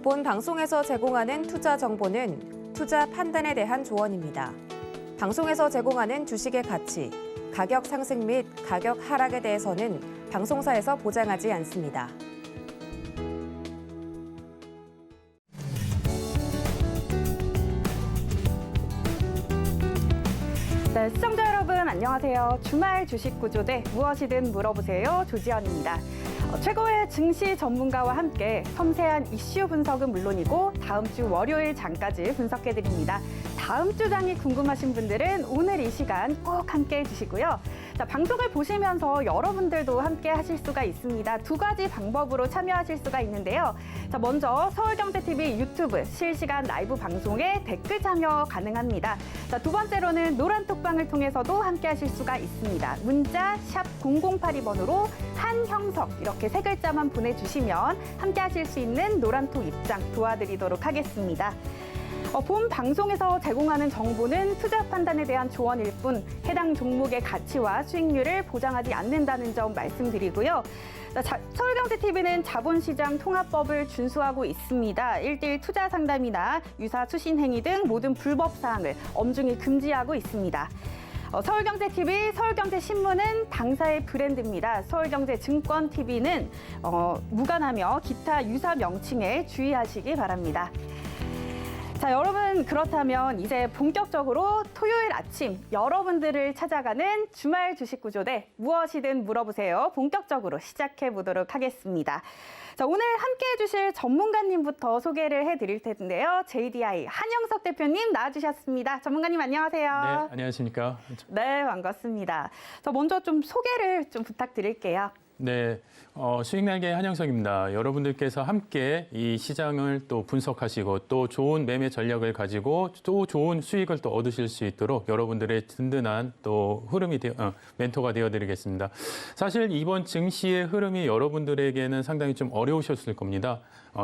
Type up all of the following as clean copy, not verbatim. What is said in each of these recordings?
본 방송에서 제공하는 투자 정보는 투자 판단에 대한 조언입니다. 방송에서 제공하는 주식의 가치, 가격 상승 및 가격 하락에 대해서는 방송사에서 보장하지 않습니다. 네, 시청자 여러분 안녕하세요. 주말 주식 구조대 무엇이든 물어보세요. 조지현입니다. 최고의 증시 전문가와 함께 섬세한 이슈 분석은 물론이고 다음 주 월요일 장까지 분석해드립니다. 다음 주 장이 궁금하신 분들은 오늘 이 시간 꼭 함께 해주시고요. 자, 방송을 보시면서 여러분들도 함께 하실 수가 있습니다. 두 가지 방법으로 참여하실 수가 있는데요. 자, 먼저 서울경제TV 유튜브 실시간 라이브 방송에 댓글 참여 가능합니다. 자, 두 번째로는 노란톡방을 통해서도 함께 하실 수가 있습니다. 문자 샵 0082번으로 한형석 이렇게 세 글자만 보내주시면 함께 하실 수 있는 노란톡 입장 도와드리도록 하겠습니다. 본 방송에서 제공하는 정보는 투자 판단에 대한 조언일 뿐 해당 종목의 가치와 수익률을 보장하지 않는다는 점 말씀드리고요. 서울경제TV는 자본시장 통합법을 준수하고 있습니다. 1:1 투자 상담이나 유사 추신 행위 등 모든 불법 사항을 엄중히 금지하고 있습니다. 서울경제TV, 서울경제신문은 당사의 브랜드입니다. 서울경제증권TV는 무관하며 기타 유사 명칭에 주의하시기 바랍니다. 자, 여러분 그렇다면 이제 본격적으로 토요일 아침 여러분들을 찾아가는 주말 주식 구조대 무엇이든 물어보세요. 본격적으로 시작해 보도록 하겠습니다. 자, 오늘 함께 해주실 전문가님부터 소개를 해드릴 텐데요. JDI 한영석 대표님 나와주셨습니다. 전문가님 안녕하세요. 네, 안녕하십니까. 네, 반갑습니다. 자, 먼저 좀 소개를 좀 부탁드릴게요. 네, 수익날개 한영석입니다. 여러분들께서 함께 이 시장을 또 분석하시고 또 좋은 매매 전략을 가지고 또 좋은 수익을 또 얻으실 수 있도록 여러분들의 든든한 또 흐름이 멘토가 되어드리겠습니다. 사실 이번 증시의 흐름이 여러분들에게는 상당히 좀 어려우셨을 겁니다.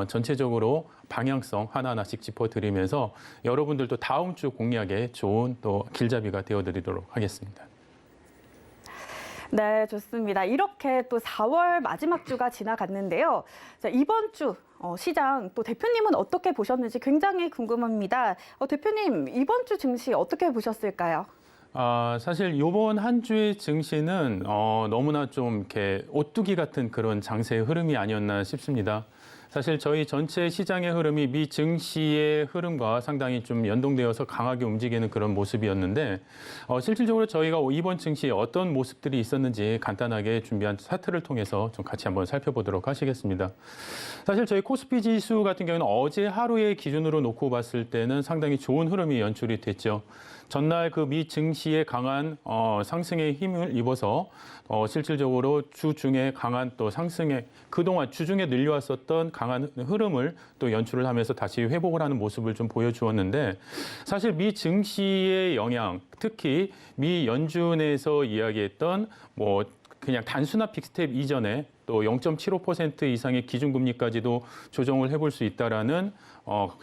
전체적으로 방향성 하나하나씩 짚어드리면서 여러분들도 다음 주 공략에 좋은 또 길잡이가 되어드리도록 하겠습니다. 네, 좋습니다. 이렇게 또 4월 마지막 주가 지나갔는데요. 자, 이번 주 시장 또 대표님은 어떻게 보셨는지 굉장히 궁금합니다. 대표님, 이번 주 증시 어떻게 보셨을까요? 사실 이번 한 주의 증시는 너무나 좀 이렇게 오뚜기 같은 그런 장세의 흐름이 아니었나 싶습니다. 사실 저희 전체 시장의 흐름이 미 증시의 흐름과 상당히 좀 연동되어서 강하게 움직이는 그런 모습이었는데 실질적으로 저희가 이번 증시에 어떤 모습들이 있었는지 간단하게 준비한 차트를 통해서 좀 같이 한번 살펴보도록 하시겠습니다. 사실 저희 코스피 지수 같은 경우는 어제 하루의 기준으로 놓고 봤을 때는 상당히 좋은 흐름이 연출이 됐죠. 전날 그 미 증시의 강한 상승의 힘을 입어서 실질적으로 주중에 강한 또 상승에 그동안 주중에 늘려왔었던 강한 흐름을 또 연출을 하면서 다시 회복을 하는 모습을 좀 보여주었는데 사실 미 증시의 영향, 특히 미 연준에서 이야기했던 그냥 단순한 빅스텝 이전에 또 0.75% 이상의 기준금리까지도 조정을 해볼 수 있다라는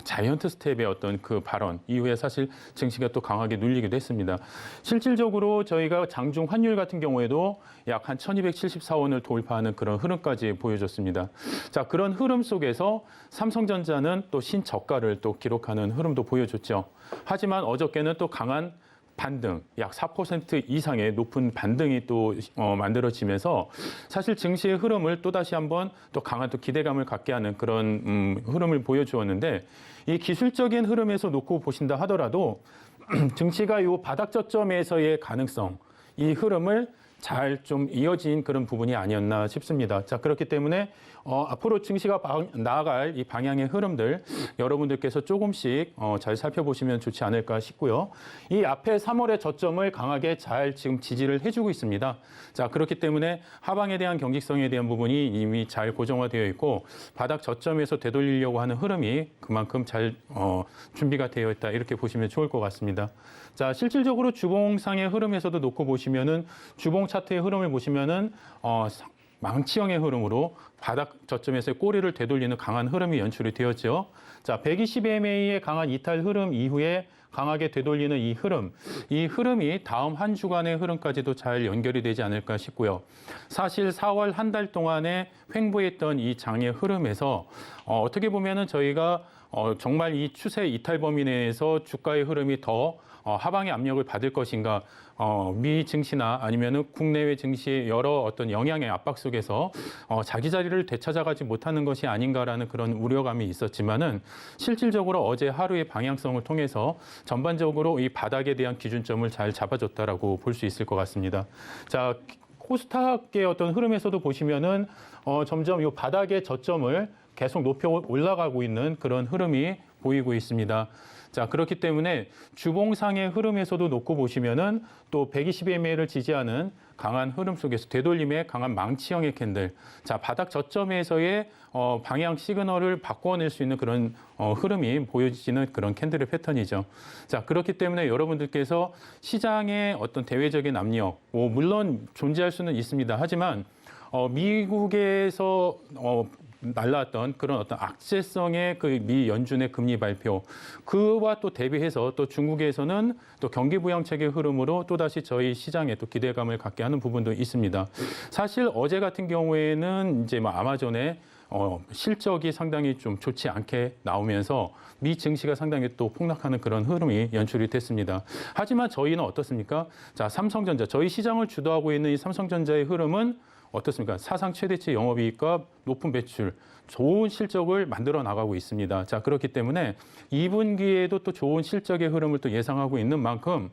자이언트 스텝의 어떤 그 발언 이후에 사실 증시가 또 강하게 눌리기도 했습니다. 실질적으로 저희가 장중 환율 같은 경우에도 약 한 1274원을 돌파하는 그런 흐름까지 보여줬습니다. 자, 그런 흐름 속에서 삼성전자는 또 신저가를 또 기록하는 흐름도 보여줬죠. 하지만 어저께는 또 강한 반등, 약 4% 이상의 높은 반등이 또 만들어지면서 사실 증시의 흐름을 또다시 한번 또 강한 또 기대감을 갖게 하는 그런 흐름을 보여주었는데 이 기술적인 흐름에서 놓고 보신다 하더라도 증시가 이 바닥 저점에서의 가능성, 이 흐름을 잘 좀 이어진 그런 부분이 아니었나 싶습니다. 자, 그렇기 때문에 앞으로 증시가 나아갈 이 방향의 흐름들 여러분들께서 조금씩 잘 살펴보시면 좋지 않을까 싶고요. 이 앞에 3월의 저점을 강하게 잘 지금 지지를 해주고 있습니다. 자, 그렇기 때문에 하방에 대한 경직성에 대한 부분이 이미 잘 고정화되어 있고 바닥 저점에서 되돌리려고 하는 흐름이 그만큼 잘 준비가 되어 있다 이렇게 보시면 좋을 것 같습니다. 자, 실질적으로 주봉상의 흐름에서도 놓고 보시면은 주봉 차트의 흐름을 보시면은 망치형의 흐름으로 바닥 저점에서의 꼬리를 되돌리는 강한 흐름이 연출이 되었죠. 자, 120MA의 강한 이탈 흐름 이후에 강하게 되돌리는 이 흐름이 다음 한 주간의 흐름까지도 잘 연결이 되지 않을까 싶고요. 사실 4월 한 달 동안에 횡보했던 이 장의 흐름에서 어떻게 보면은 저희가 정말 이 추세 이탈 범위 내에서 주가의 흐름이 더 하방의 압력을 받을 것인가, 미 증시나 아니면은 국내외 증시의 여러 어떤 영향의 압박 속에서 자기 자리를 되찾아가지 못하는 것이 아닌가라는 그런 우려감이 있었지만은 실질적으로 어제 하루의 방향성을 통해서 전반적으로 이 바닥에 대한 기준점을 잘 잡아줬다라고 볼 수 있을 것 같습니다. 자, 코스닥의 어떤 흐름에서도 보시면은 점점 이 바닥의 저점을 계속 높여 올라가고 있는 그런 흐름이 보이고 있습니다. 자, 그렇기 때문에 주봉상의 흐름에서도 놓고 보시면은 또 120MA를 지지하는 강한 흐름 속에서 되돌림의 강한 망치형의 캔들. 자, 바닥 저점에서의 방향 시그널을 바꿔낼 수 있는 그런 흐름이 보여지는 그런 캔들의 패턴이죠. 자, 그렇기 때문에 여러분들께서 시장의 어떤 대외적인 압력, 물론 존재할 수는 있습니다. 하지만 미국에서 날라왔던 그런 어떤 악재성의 그 미 연준의 금리 발표, 그와 또 대비해서 또 중국에서는 또 경기 부양책의 흐름으로 또다시 저희 시장에 또 기대감을 갖게 하는 부분도 있습니다. 사실 어제 같은 경우에는 이제 아마존의 실적이 상당히 좀 좋지 않게 나오면서 미 증시가 상당히 또 폭락하는 그런 흐름이 연출이 됐습니다. 하지만 저희는 어떻습니까? 자, 삼성전자, 저희 시장을 주도하고 있는 이 삼성전자의 흐름은 어떻습니까? 사상 최대치 영업이익과 높은 배출, 좋은 실적을 만들어 나가고 있습니다. 자, 그렇기 때문에 2분기에도 또 좋은 실적의 흐름을 또 예상하고 있는 만큼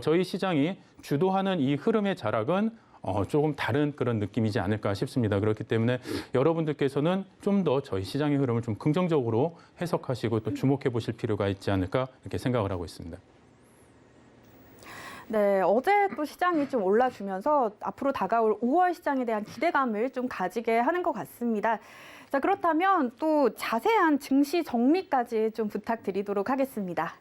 저희 시장이 주도하는 이 흐름의 자락은 조금 다른 그런 느낌이지 않을까 싶습니다. 그렇기 때문에 여러분들께서는 좀 더 저희 시장의 흐름을 좀 긍정적으로 해석하시고 또 주목해 보실 필요가 있지 않을까 이렇게 생각을 하고 있습니다. 네, 어제 또 시장이 좀 올라주면서 앞으로 다가올 5월 시장에 대한 기대감을 좀 가지게 하는 것 같습니다. 자, 그렇다면 또 자세한 증시 정리까지 좀 부탁드리도록 하겠습니다.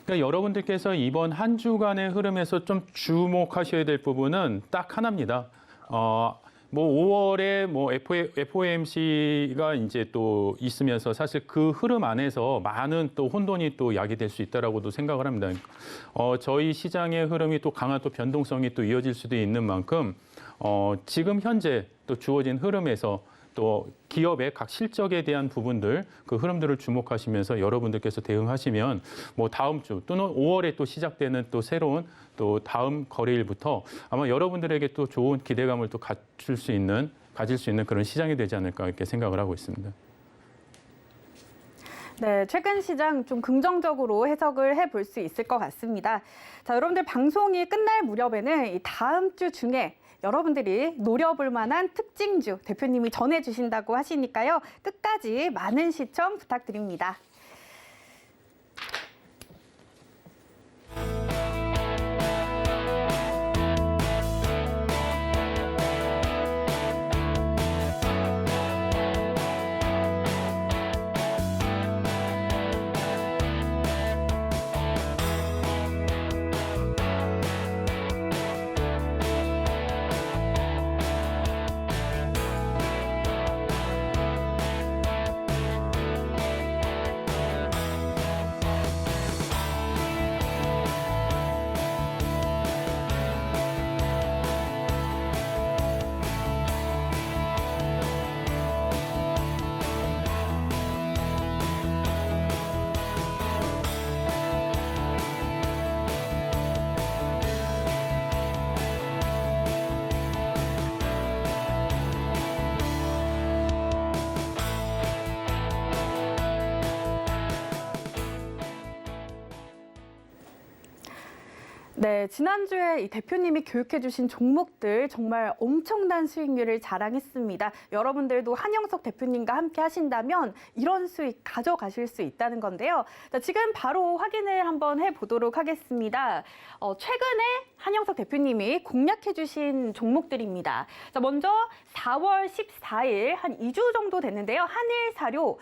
그러니까 여러분들께서 이번 한 주간의 흐름에서 좀 주목하셔야 될 부분은 딱 하나입니다. 뭐 5월에 뭐 FOMC가 이제 또 있으면서 사실 그 흐름 안에서 많은 또 혼돈이 또 야기될 수 있다라고도 생각을 합니다. 저희 시장의 흐름이 또 강한 또 변동성이 또 이어질 수도 있는 만큼 지금 현재 또 주어진 흐름에서 또 기업의 각 실적에 대한 부분들, 그 흐름들을 주목하시면서 여러분들께서 대응하시면 뭐 다음 주 또는 5월에 또 시작되는 또 새로운 또 다음 거래일부터 아마 여러분들에게 또 좋은 기대감을 또 가질 수 있는 그런 시장이 되지 않을까 이렇게 생각을 하고 있습니다. 네, 최근 시장 좀 긍정적으로 해석을 해볼 수 있을 것 같습니다. 자, 여러분들 방송이 끝날 무렵에는 이 다음 주 중에 여러분들이 노려볼 만한 특징주 대표님이 전해주신다고 하시니까요. 끝까지 많은 시청 부탁드립니다. 네, 지난주에 이 대표님이 교육해주신 종목들 정말 엄청난 수익률을 자랑했습니다. 여러분들도 한영석 대표님과 함께 하신다면 이런 수익 가져가실 수 있다는 건데요. 자, 지금 바로 확인을 한번 해보도록 하겠습니다. 최근에 한영석 대표님이 공략해주신 종목들입니다. 자, 먼저 4월 14일 한 2주 정도 됐는데요. 한일사료.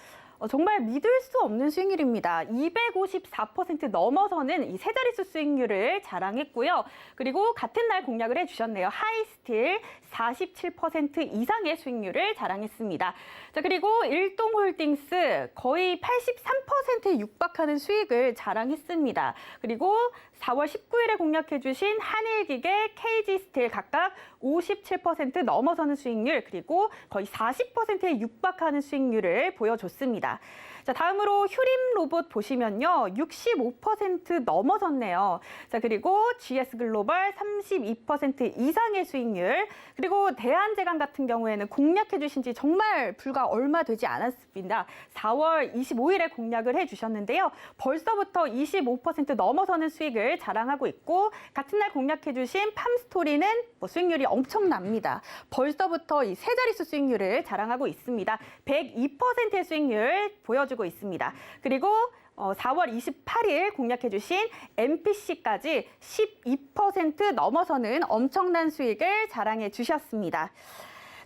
정말 믿을 수 없는 수익률입니다. 254% 넘어서는 이 세 자릿수 수익률을 자랑했고요. 그리고 같은 날 공략을 해주셨네요. 하이스틸 47% 이상의 수익률을 자랑했습니다. 자, 그리고 일동홀딩스 거의 83%에 육박하는 수익을 자랑했습니다. 그리고 4월 19일에 공략해주신 한일기계, KG스틸 각각 57% 넘어서는 수익률, 그리고 거의 40%에 육박하는 수익률을 보여줬습니다. 자, 다음으로 휴림 로봇 보시면요. 65% 넘어섰네요. 자, 그리고 GS글로벌 32% 이상의 수익률, 그리고 대한제강 같은 경우에는 공략해 주신 지 정말 불과 얼마 되지 않았습니다. 4월 25일에 공략을 해주셨는데요. 벌써부터 25% 넘어서는 수익을 자랑하고 있고, 같은 날 공략해 주신 팜스토리는 수익률이 엄청납니다. 벌써부터 이 세 자릿수 수익률을 자랑하고 있습니다. 102%의 수익률 보여주고 있습니다. 그리고 4월 28일 공략해주신 MPC까지 12% 넘어서는 엄청난 수익을 자랑해 주셨습니다.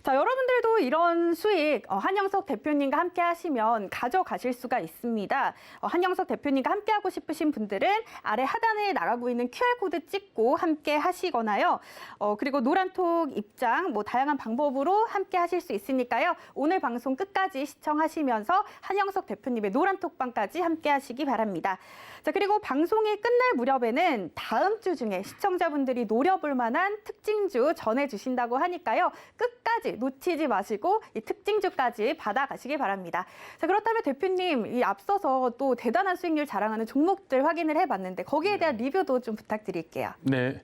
자, 여러분들도 이런 수익 한영석 대표님과 함께 하시면 가져가실 수가 있습니다. 한영석 대표님과 함께 하고 싶으신 분들은 아래 하단에 나가고 있는 QR코드 찍고 함께 하시거나요. 그리고 노란톡 입장 다양한 방법으로 함께 하실 수 있으니까요. 오늘 방송 끝까지 시청하시면서 한영석 대표님의 노란톡방까지 함께 하시기 바랍니다. 자, 그리고 방송이 끝날 무렵에는 다음 주 중에 시청자분들이 노려볼 만한 특징주 전해주신다고 하니까요. 끝까지 놓치지 마시고 이 특징주까지 받아가시기 바랍니다. 자, 그렇다면 대표님, 이 앞서서 또 대단한 수익률 자랑하는 종목들 확인을 해봤는데 거기에 대한 리뷰도 좀 부탁드릴게요. 네.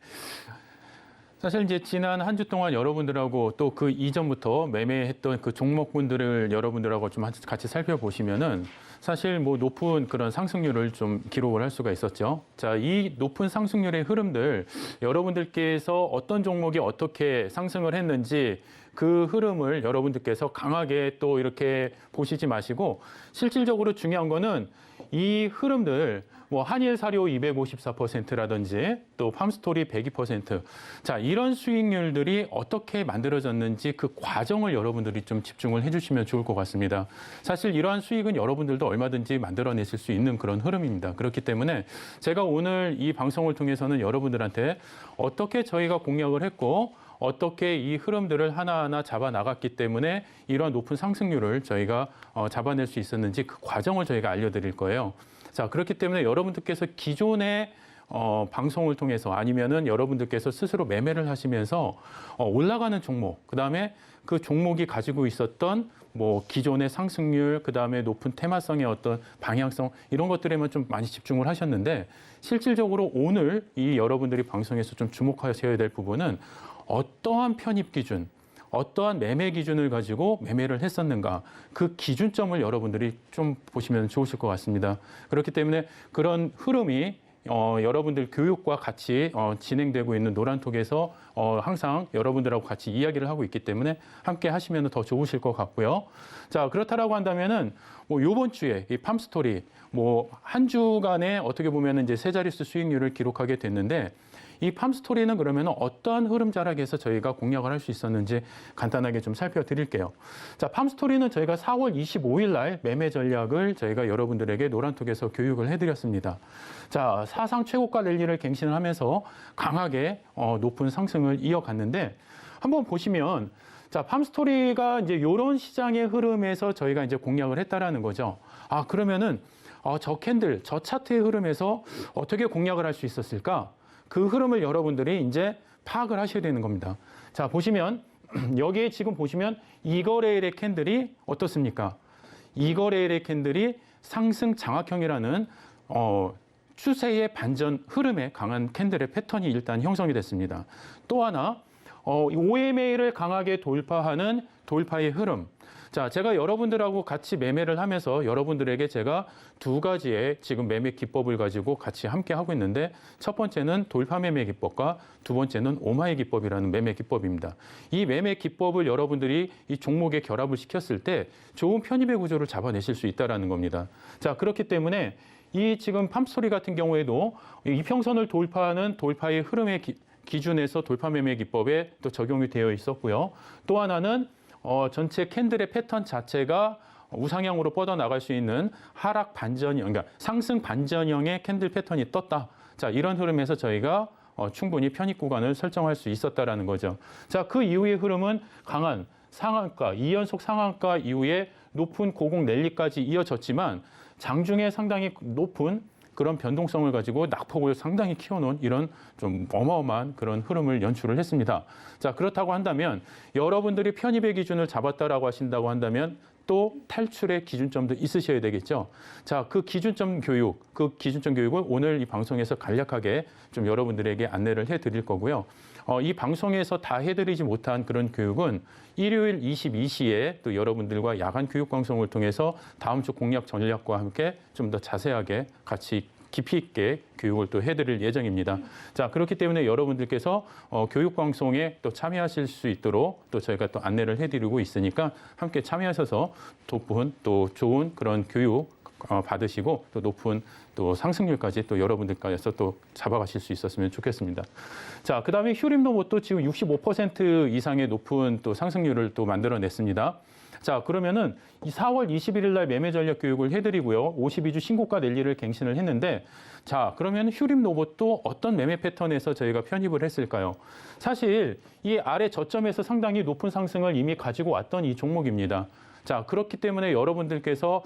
사실 이제 지난 한 주 동안 여러분들하고 또 그 이전부터 매매했던 그 종목군들을 여러분들하고 좀 같이 살펴보시면은 사실 높은 그런 상승률을 좀 기록을 할 수가 있었죠. 자, 이 높은 상승률의 흐름들 여러분들께서 어떤 종목이 어떻게 상승을 했는지 그 흐름을 여러분들께서 강하게 또 이렇게 보시지 마시고 실질적으로 중요한 거는 이 흐름들 한일사료 254%라든지 또 팜스토리 102%. 자, 이런 수익률들이 어떻게 만들어졌는지 그 과정을 여러분들이 좀 집중을 해주시면 좋을 것 같습니다. 사실 이러한 수익은 여러분들도 얼마든지 만들어내실 수 있는 그런 흐름입니다. 그렇기 때문에 제가 오늘 이 방송을 통해서는 여러분들한테 어떻게 저희가 공략을 했고 어떻게 이 흐름들을 하나하나 잡아 나갔기 때문에 이러한 높은 상승률을 저희가 잡아낼 수 있었는지 그 과정을 저희가 알려드릴 거예요. 자, 그렇기 때문에 여러분들께서 기존의 방송을 통해서 아니면은 여러분들께서 스스로 매매를 하시면서 올라가는 종목, 그다음에 그 종목이 가지고 있었던 기존의 상승률, 그다음에 높은 테마성의 어떤 방향성 이런 것들에만 좀 많이 집중을 하셨는데 실질적으로 오늘 이 여러분들이 방송에서 좀 주목하셔야 될 부분은 어떠한 편입 기준, 어떠한 매매 기준을 가지고 매매를 했었는가 그 기준점을 여러분들이 좀 보시면 좋으실 것 같습니다. 그렇기 때문에 그런 흐름이 여러분들 교육과 같이 진행되고 있는 노란톡에서 항상 여러분들하고 같이 이야기를 하고 있기 때문에 함께 하시면 더 좋으실 것 같고요. 자, 그렇다라고 한다면은 요번 주에 이 팜스토리 한 주간에 어떻게 보면은 이제 세 자릿수 수익률을 기록하게 됐는데 이 팜스토리는 그러면 어떠한 흐름 자락에서 저희가 공략을 할 수 있었는지 간단하게 좀 살펴드릴게요. 자, 팜스토리는 저희가 4월 25일 날 매매 전략을 저희가 여러분들에게 노란톡에서 교육을 해드렸습니다. 자, 사상 최고가 랠리를 갱신을 하면서 강하게 높은 상승을 이어갔는데 한번 보시면 자, 팜스토리가 이제 이런 시장의 흐름에서 저희가 이제 공략을 했다라는 거죠. 아, 그러면은 저 캔들, 저 차트의 흐름에서 어떻게 공략을 할 수 있었을까? 그 흐름을 여러분들이 이제 파악을 하셔야 되는 겁니다. 자, 보시면 여기에 지금 보시면 이거래일의 캔들이 어떻습니까? 이거래일의 캔들이 상승 장악형이라는 추세의 반전 흐름에 강한 캔들의 패턴이 일단 형성이 됐습니다. 또 하나 OMA를 강하게 돌파하는 돌파의 흐름. 자, 제가 여러분들하고 같이 매매를 하면서 여러분들에게 제가 두 가지의 지금 매매 기법을 가지고 같이 함께 하고 있는데 첫 번째는 돌파 매매 기법과 두 번째는 오마이 기법이라는 매매 기법입니다. 이 매매 기법을 여러분들이 이 종목에 결합을 시켰을 때 좋은 편입의 구조를 잡아내실 수 있다는 겁니다. 자, 그렇기 때문에 이 지금 팜스토리 같은 경우에도 이평선을 돌파하는 돌파의 흐름의 기준에서 돌파 매매 기법에 또 적용이 되어 있었고요. 또 하나는 전체 캔들의 패턴 자체가 우상향으로 뻗어나갈 수 있는 하락 반전형, 그러니까 상승 반전형의 캔들 패턴이 떴다. 자, 이런 흐름에서 저희가 충분히 편입 구간을 설정할 수 있었다라는 거죠. 자, 그 이후의 흐름은 강한 상한가, 2연속 상한가 이후에 높은 고공 랠리까지 이어졌지만 장중에 상당히 높은 그런 변동성을 가지고 낙폭을 상당히 키워놓은 이런 좀 어마어마한 그런 흐름을 연출을 했습니다. 자, 그렇다고 한다면 여러분들이 편입의 기준을 잡았다라고 하신다고 한다면 또 탈출의 기준점도 있으셔야 되겠죠. 자, 그 기준점 교육을 오늘 이 방송에서 간략하게 좀 여러분들에게 안내를 해드릴 거고요. 이 방송에서 다 해드리지 못한 그런 교육은 일요일 22시에 또 여러분들과 야간 교육 방송을 통해서 다음 주 공략 전략과 함께 좀 더 자세하게 같이 깊이 있게 교육을 또 해드릴 예정입니다. 자, 그렇기 때문에 여러분들께서 교육 방송에 또 참여하실 수 있도록 또 저희가 또 안내를 해드리고 있으니까 함께 참여하셔서 높은 또 좋은 그런 교육 받으시고 또 높은 또 상승률까지 또 여러분들께서 또 잡아가실 수 있었으면 좋겠습니다. 자, 그다음에 휴림 로봇도 지금 65% 이상의 높은 또 상승률을 또 만들어냈습니다. 자, 그러면은 이 4월 21일 날 매매 전략 교육을 해드리고요. 52주 신고가 랠리를 갱신을 했는데, 자, 그러면 휴림 로봇도 어떤 매매 패턴에서 저희가 편입을 했을까요? 사실 이 아래 저점에서 상당히 높은 상승을 이미 가지고 왔던 이 종목입니다. 자, 그렇기 때문에 여러분들께서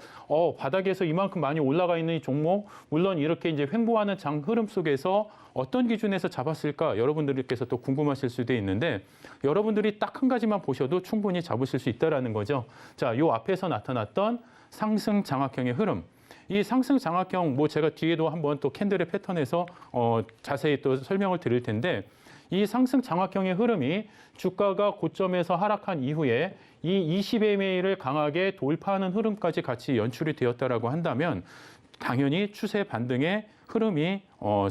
바닥에서 이만큼 많이 올라가 있는 이 종목, 물론 이렇게 이제 횡보하는 장 흐름 속에서 어떤 기준에서 잡았을까 여러분들께서 또 궁금하실 수도 있는데 여러분들이 딱 한 가지만 보셔도 충분히 잡으실 수 있다라는 거죠. 자, 요 앞에서 나타났던 상승 장악형의 흐름. 이 상승 장악형 제가 뒤에도 한번 또 캔들의 패턴에서 자세히 또 설명을 드릴 텐데 이 상승 장악형의 흐름이 주가가 고점에서 하락한 이후에 이 20MA를 강하게 돌파하는 흐름까지 같이 연출이 되었다라고 한다면 당연히 추세 반등의 흐름이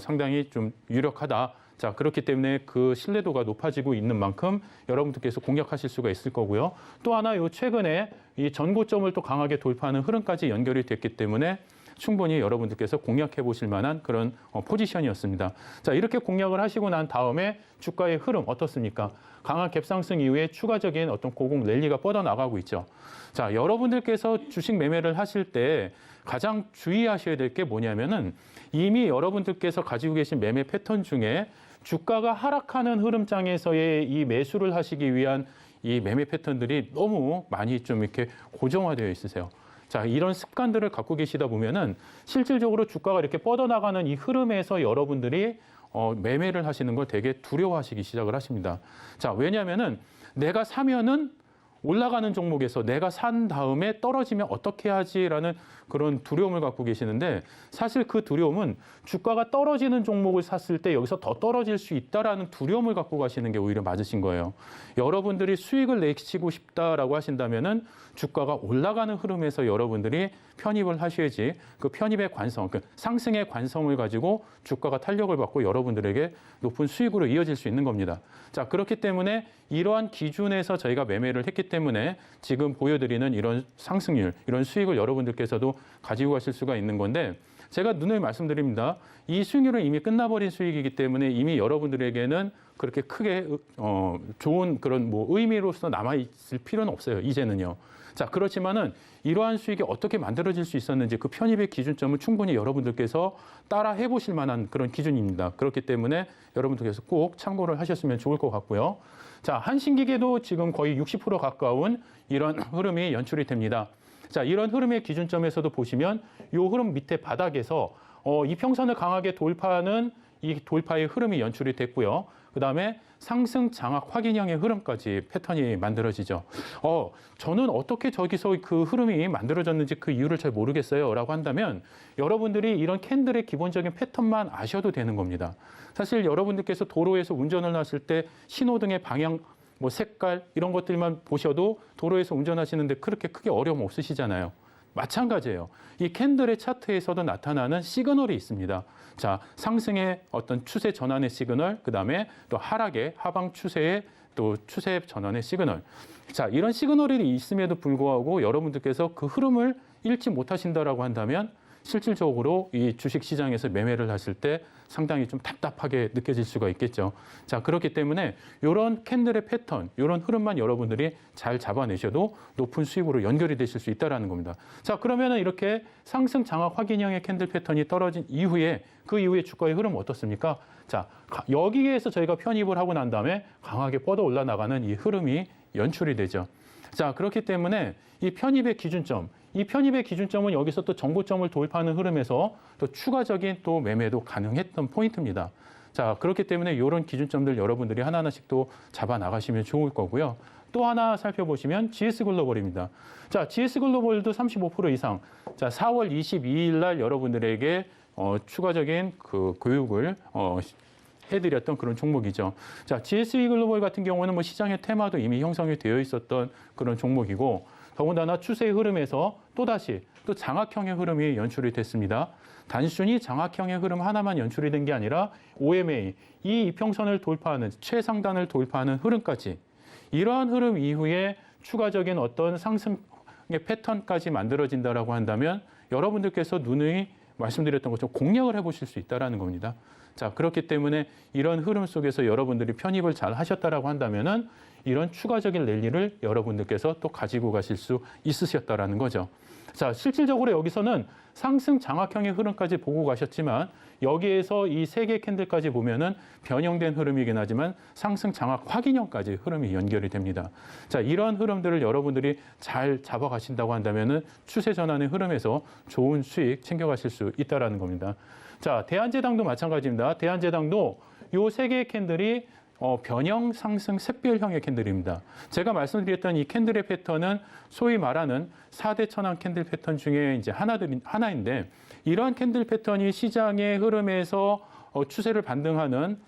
상당히 좀 유력하다. 자, 그렇기 때문에 그 신뢰도가 높아지고 있는 만큼 여러분들께서 공략하실 수가 있을 거고요. 또 하나 최근에 이 전고점을 또 강하게 돌파하는 흐름까지 연결이 됐기 때문에 충분히 여러분들께서 공략해 보실 만한 그런 포지션이었습니다. 자, 이렇게 공략을 하시고 난 다음에 주가의 흐름 어떻습니까? 강한 갭상승 이후에 추가적인 어떤 고공 랠리가 뻗어나가고 있죠. 자, 여러분들께서 주식 매매를 하실 때 가장 주의하셔야 될 게 뭐냐면은 이미 여러분들께서 가지고 계신 매매 패턴 중에 주가가 하락하는 흐름장에서의 이 매수를 하시기 위한 이 매매 패턴들이 너무 많이 좀 이렇게 고정화되어 있으세요. 자, 이런 습관들을 갖고 계시다 보면은 실질적으로 주가가 이렇게 뻗어나가는 이 흐름에서 여러분들이 매매를 하시는 걸 되게 두려워하시기 시작을 하십니다. 자, 왜냐하면은 내가 사면은 올라가는 종목에서 내가 산 다음에 떨어지면 어떻게 하지라는 그런 두려움을 갖고 계시는데 사실 그 두려움은 주가가 떨어지는 종목을 샀을 때 여기서 더 떨어질 수 있다라는 두려움을 갖고 가시는 게 오히려 맞으신 거예요. 여러분들이 수익을 내시고 싶다라고 하신다면은 주가가 올라가는 흐름에서 여러분들이 편입을 하셔야지 그 편입의 관성, 그 상승의 관성을 가지고 주가가 탄력을 받고 여러분들에게 높은 수익으로 이어질 수 있는 겁니다. 자, 그렇기 때문에 이러한 기준에서 저희가 매매를 했기 때문에 지금 보여드리는 이런 상승률, 이런 수익을 여러분들께서도 가지고 가실 수가 있는 건데 제가 누누이 말씀드립니다. 이 수익률은 이미 끝나버린 수익이기 때문에 이미 여러분들에게는 그렇게 크게 좋은 그런 의미로서 남아있을 필요는 없어요. 이제는요. 자, 그렇지만은 이러한 수익이 어떻게 만들어질 수 있었는지 그 편입의 기준점을 충분히 여러분들께서 따라 해보실 만한 그런 기준입니다. 그렇기 때문에 여러분들께서 꼭 참고를 하셨으면 좋을 것 같고요. 자, 한신기계도 지금 거의 60% 가까운 이런 흐름이 연출이 됩니다. 자, 이런 흐름의 기준점에서도 보시면 이 흐름 밑에 바닥에서 이평선을 강하게 돌파하는 이 돌파의 흐름이 연출이 됐고요. 그다음에 상승 장악 확인형의 흐름까지 패턴이 만들어지죠. 저는 어떻게 저기서 그 흐름이 만들어졌는지 그 이유를 잘 모르겠어요 라고 한다면 여러분들이 이런 캔들의 기본적인 패턴만 아셔도 되는 겁니다. 사실 여러분들께서 도로에서 운전을 하실 때 신호등의 방향, 색깔 이런 것들만 보셔도 도로에서 운전하시는데 그렇게 크게 어려움 없으시잖아요. 마찬가지예요. 이 캔들의 차트에서도 나타나는 시그널이 있습니다. 자, 상승의 어떤 추세 전환의 시그널, 그다음에 또 하락의 하방 추세의 또 추세 전환의 시그널. 자, 이런 시그널이 있음에도 불구하고 여러분들께서 그 흐름을 잃지 못하신다라고 한다면 실질적으로 이 주식 시장에서 매매를 하실 때 상당히 좀 답답하게 느껴질 수가 있겠죠. 자, 그렇기 때문에 이런 캔들의 패턴, 이런 흐름만 여러분들이 잘 잡아내셔도 높은 수익으로 연결이 되실 수 있다는 겁니다. 자, 그러면은 이렇게 상승 장악 확인형의 캔들 패턴이 떨어진 이후에 그 이후에 주가의 흐름은 어떻습니까? 자, 여기에서 저희가 편입을 하고 난 다음에 강하게 뻗어 올라나가는 이 흐름이 연출이 되죠. 자, 그렇기 때문에 이 편입의 기준점, 이 편입의 기준점은 여기서 또 정고점을 도입하는 흐름에서 또 추가적인 또 매매도 가능했던 포인트입니다. 자, 그렇기 때문에 이런 기준점들 여러분들이 하나하나씩 또 잡아 나가시면 좋을 거고요. 또 하나 살펴보시면 GS글로벌입니다. 자, GS글로벌도 35% 이상. 자, 4월 22일 날 여러분들에게 추가적인 그 교육을 해드렸던 그런 종목이죠. 자, GS글로벌 같은 경우는 뭐 시장의 테마도 이미 형성이 되어 있었던 그런 종목이고, 더군다나 추세의 흐름에서 또다시 또 장악형의 흐름이 연출이 됐습니다. 단순히 장악형의 흐름 하나만 연출이 된 게 아니라 OMA, 이 이평선을 돌파하는, 최상단을 돌파하는 흐름까지, 이러한 흐름 이후에 추가적인 어떤 상승의 패턴까지 만들어진다라고 한다면 여러분들께서 누누이 말씀드렸던 것처럼 공략을 해보실 수 있다는 겁니다. 자, 그렇기 때문에 이런 흐름 속에서 여러분들이 편입을 잘 하셨다라고 한다면은 이런 추가적인 랠리를 여러분들께서 또 가지고 가실 수 있으셨다라는 거죠. 자, 실질적으로 여기서는 상승 장악형의 흐름까지 보고 가셨지만 여기에서 이 세 개 캔들까지 보면은 변형된 흐름이긴 하지만 상승 장악 확인형까지 흐름이 연결이 됩니다. 자, 이런 흐름들을 여러분들이 잘 잡아가신다고 한다면은 추세 전환의 흐름에서 좋은 수익 챙겨가실 수 있다라는 겁니다. 자, 대한제당도 마찬가지입니다. 대한제당도 요 세 개의 캔들이 변형 상승 샛별형의 캔들입니다. 제가 말씀드렸던 이 캔들의 패턴은 소위 말하는 4대 천왕 캔들 패턴 중에 이제 하나인데, 이러한 캔들 패턴이 시장의 흐름에서 추세를 반등하는,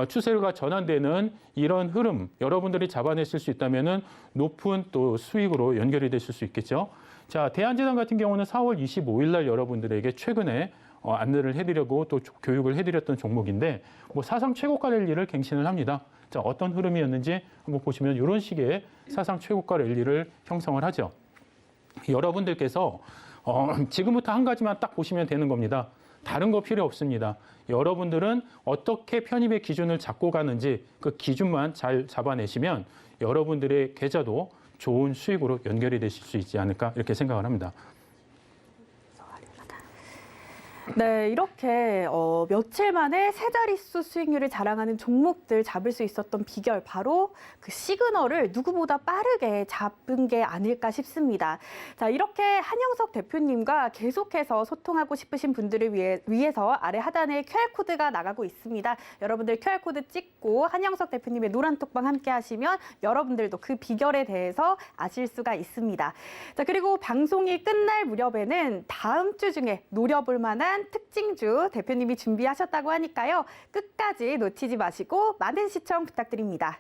추세가 전환되는 이런 흐름 여러분들이 잡아내실 수 있다면은 높은 또 수익으로 연결이 되실 수 있겠죠. 자, 대한제당 같은 경우는 4월 25일 날 여러분들에게 최근에 안내를 해드리고 또 교육을 해드렸던 종목인데, 뭐 사상 최고가 랠리를 갱신을 합니다. 자, 어떤 흐름이었는지 한번 보시면 이런 식의 사상 최고가 랠리를 형성을 하죠. 여러분들께서 지금부터 한 가지만 딱 보시면 되는 겁니다. 다른 거 필요 없습니다. 여러분들은 어떻게 편입의 기준을 잡고 가는지 그 기준만 잘 잡아내시면 여러분들의 계좌도 좋은 수익으로 연결이 되실 수 있지 않을까 이렇게 생각을 합니다. 네, 이렇게 며칠 만에 세 자릿수 수익률을 자랑하는 종목들 잡을 수 있었던 비결, 바로 그 시그널을 누구보다 빠르게 잡은 게 아닐까 싶습니다. 자, 이렇게 한영석 대표님과 계속해서 소통하고 싶으신 분들을 위해서 아래 하단에 QR코드가 나가고 있습니다. 여러분들 QR코드 찍고 한영석 대표님의 노란톡방 함께 하시면 여러분들도 그 비결에 대해서 아실 수가 있습니다. 자, 그리고 방송이 끝날 무렵에는 다음 주 중에 노려볼 만한 특징주 대표님이 준비하셨다고 하니까요. 끝까지 놓치지 마시고 많은 시청 부탁드립니다.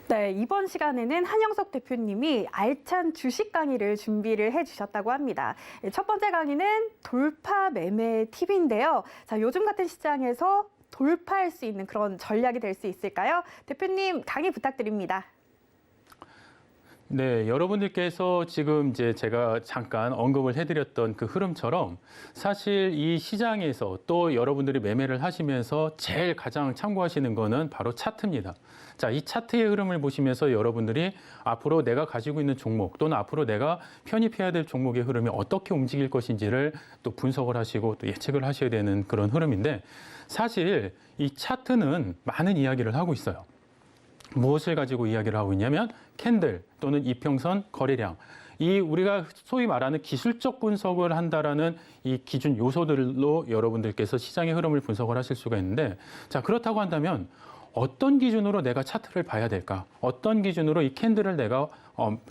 네, 이번 시간에는 한영석 대표님이 알찬 주식 강의를 준비를 해주셨다고 합니다. 첫 번째 강의는 돌파 매매 팁인데요. 자, 요즘 같은 시장에서 돌파할 수 있는 그런 전략이 될 수 있을까요? 대표님, 강의 부탁드립니다. 네, 여러분들께서 지금 이제 제가 잠깐 언급을 해드렸던 그 흐름처럼 사실 이 시장에서 또 여러분들이 매매를 하시면서 제일 가장 참고하시는 거는 바로 차트입니다. 자, 이 차트의 흐름을 보시면서 여러분들이 앞으로 내가 가지고 있는 종목 또는 앞으로 내가 편입해야 될 종목의 흐름이 어떻게 움직일 것인지를 또 분석을 하시고 또 예측을 하셔야 되는 그런 흐름인데, 사실 이 차트는 많은 이야기를 하고 있어요. 무엇을 가지고 이야기를 하고 있냐면 캔들 또는 이평선 거래량, 이 우리가 소위 말하는 기술적 분석을 한다라는 이 기준 요소들로 여러분들께서 시장의 흐름을 분석을 하실 수가 있는데, 자, 그렇다고 한다면 어떤 기준으로 내가 차트를 봐야 될까? 어떤 기준으로 이 캔들을 내가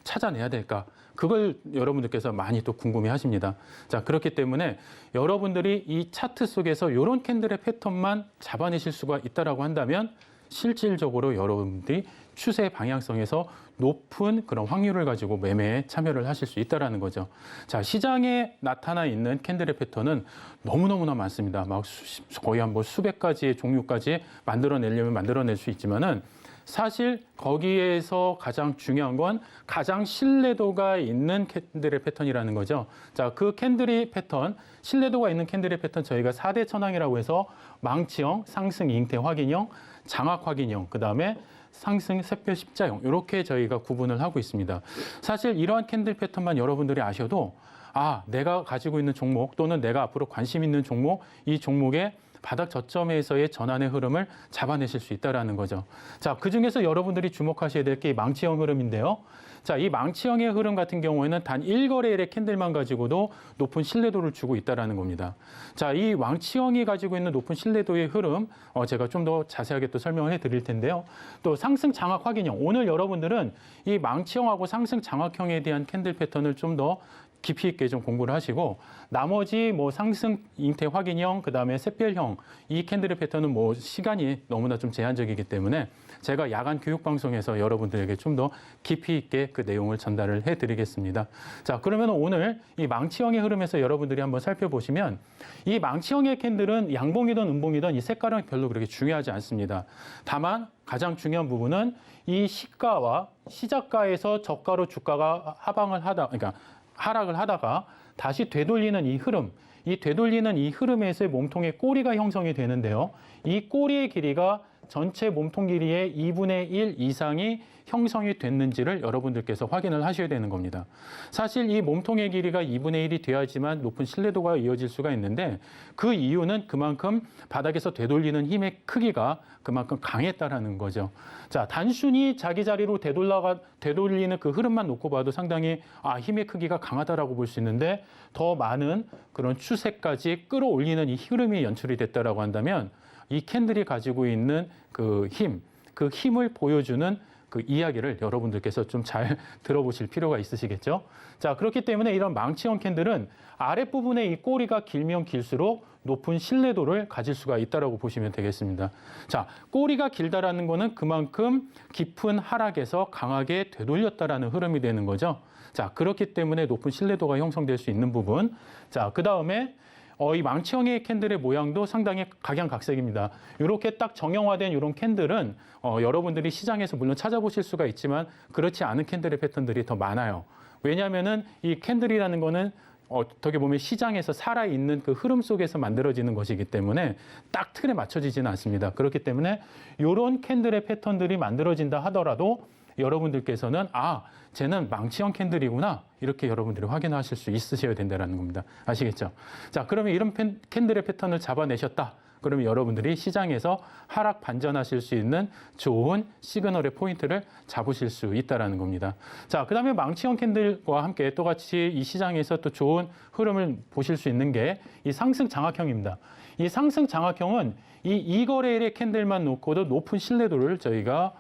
찾아내야 될까? 그걸 여러분들께서 많이 또 궁금해 하십니다. 자, 그렇기 때문에 여러분들이 이 차트 속에서 이런 캔들의 패턴만 잡아내실 수가 있다라고 한다면 실질적으로 여러분들이 추세 방향성에서 높은 그런 확률을 가지고 매매에 참여를 하실 수 있다라는 거죠. 자, 시장에 나타나 있는 캔들의 패턴은 너무너무나 많습니다. 막 거의 한 뭐 수백 가지의 종류까지 만들어내려면 만들어낼 수 있지만은 사실 거기에서 가장 중요한 건 가장 신뢰도가 있는 캔들의 패턴이라는 거죠. 자, 그 캔들의 패턴, 신뢰도가 있는 캔들의 패턴 저희가 4대 천왕이라고 해서 망치형, 상승 잉태 확인형, 장악 확인형, 그다음에 상승 샛별 십자형 이렇게 저희가 구분을 하고 있습니다. 사실 이러한 캔들 패턴만 여러분들이 아셔도 내가 가지고 있는 종목 또는 내가 앞으로 관심 있는 종목, 이 종목의 바닥 저점에서의 전환의 흐름을 잡아내실 수 있다는 거죠. 자, 그중에서 여러분들이 주목하셔야 될 게 망치형 흐름인데요. 자, 이 망치형의 흐름 같은 경우에는 단 1거래일의 캔들만 가지고도 높은 신뢰도를 주고 있다는 겁니다. 자, 이 망치형이 가지고 있는 높은 신뢰도의 흐름, 제가 좀 더 자세하게 또 설명을 해드릴 텐데요. 또 상승 장악 확인형, 오늘 여러분들은 이 망치형하고 상승 장악형에 대한 캔들 패턴을 좀 더 깊이 있게 좀 공부를 하시고 나머지 뭐 상승 잉태 확인형 그다음에 샛별형 이 캔들의 패턴은 뭐 시간이 너무나 좀 제한적이기 때문에 제가 야간 교육 방송에서 여러분들에게 좀 더 깊이 있게 그 내용을 전달을 해드리겠습니다. 자, 그러면 오늘 이 망치형의 흐름에서 여러분들이 한번 살펴보시면 이 망치형의 캔들은 양봉이든 음봉이든 이 색깔은 별로 그렇게 중요하지 않습니다. 다만 가장 중요한 부분은 이 시가와 시작가에서 저가로 주가가 하락을 하다가 다시 되돌리는 이 흐름, 이 되돌리는 이 흐름에서의 몸통의 꼬리가 형성이 되는데요. 이 꼬리의 길이가 전체 몸통 길이의 2분의 1 이상이 형성이 됐는지를 여러분들께서 확인을 하셔야 되는 겁니다. 사실 이 몸통의 길이가 2분의 1이 돼야지만 높은 신뢰도가 이어질 수가 있는데 그 이유는 그만큼 바닥에서 되돌리는 힘의 크기가 그만큼 강했다라는 거죠. 자, 단순히 자기 자리로 되돌리는 그 흐름만 놓고 봐도 상당히 힘의 크기가 강하다라고 볼 수 있는데 더 많은 그런 추세까지 끌어올리는 이 흐름이 연출이 됐다라고 한다면 이 캔들이 가지고 있는 그 힘을 보여주는 그 이야기를 여러분들께서 좀 잘 들어보실 필요가 있으시겠죠? 자, 그렇기 때문에 이런 망치형 캔들은 아랫부분에 이 꼬리가 길면 길수록 높은 신뢰도를 가질 수가 있다고 보시면 되겠습니다. 자, 꼬리가 길다라는 거는 그만큼 깊은 하락에서 강하게 되돌렸다라는 흐름이 되는 거죠. 자, 그렇기 때문에 높은 신뢰도가 형성될 수 있는 부분. 자, 그 다음에 이 망치형의 캔들의 모양도 상당히 각양각색입니다. 이렇게 딱 정형화된 이런 캔들은 여러분들이 시장에서 물론 찾아보실 수가 있지만 그렇지 않은 캔들의 패턴들이 더 많아요. 왜냐하면은 이 캔들이라는 거는 어떻게 보면 시장에서 살아있는 그 흐름 속에서 만들어지는 것이기 때문에 딱 틀에 맞춰지지는 않습니다. 그렇기 때문에 이런 캔들의 패턴들이 만들어진다 하더라도 여러분들께서는 쟤는 망치형 캔들이구나 이렇게 여러분들이 확인하실 수 있으셔야 된다는 겁니다. 아시겠죠? 자, 그러면 이런 캔들의 패턴을 잡아내셨다. 그러면 여러분들이 시장에서 하락 반전하실 수 있는 좋은 시그널의 포인트를 잡으실 수 있다는 겁니다. 자, 그 다음에 망치형 캔들과 함께 똑같이 이 시장에서 또 좋은 흐름을 보실 수 있는 게 이 상승 장악형입니다. 이 상승 장악형은 이 2거래일의 캔들만 놓고도 높은 신뢰도를 저희가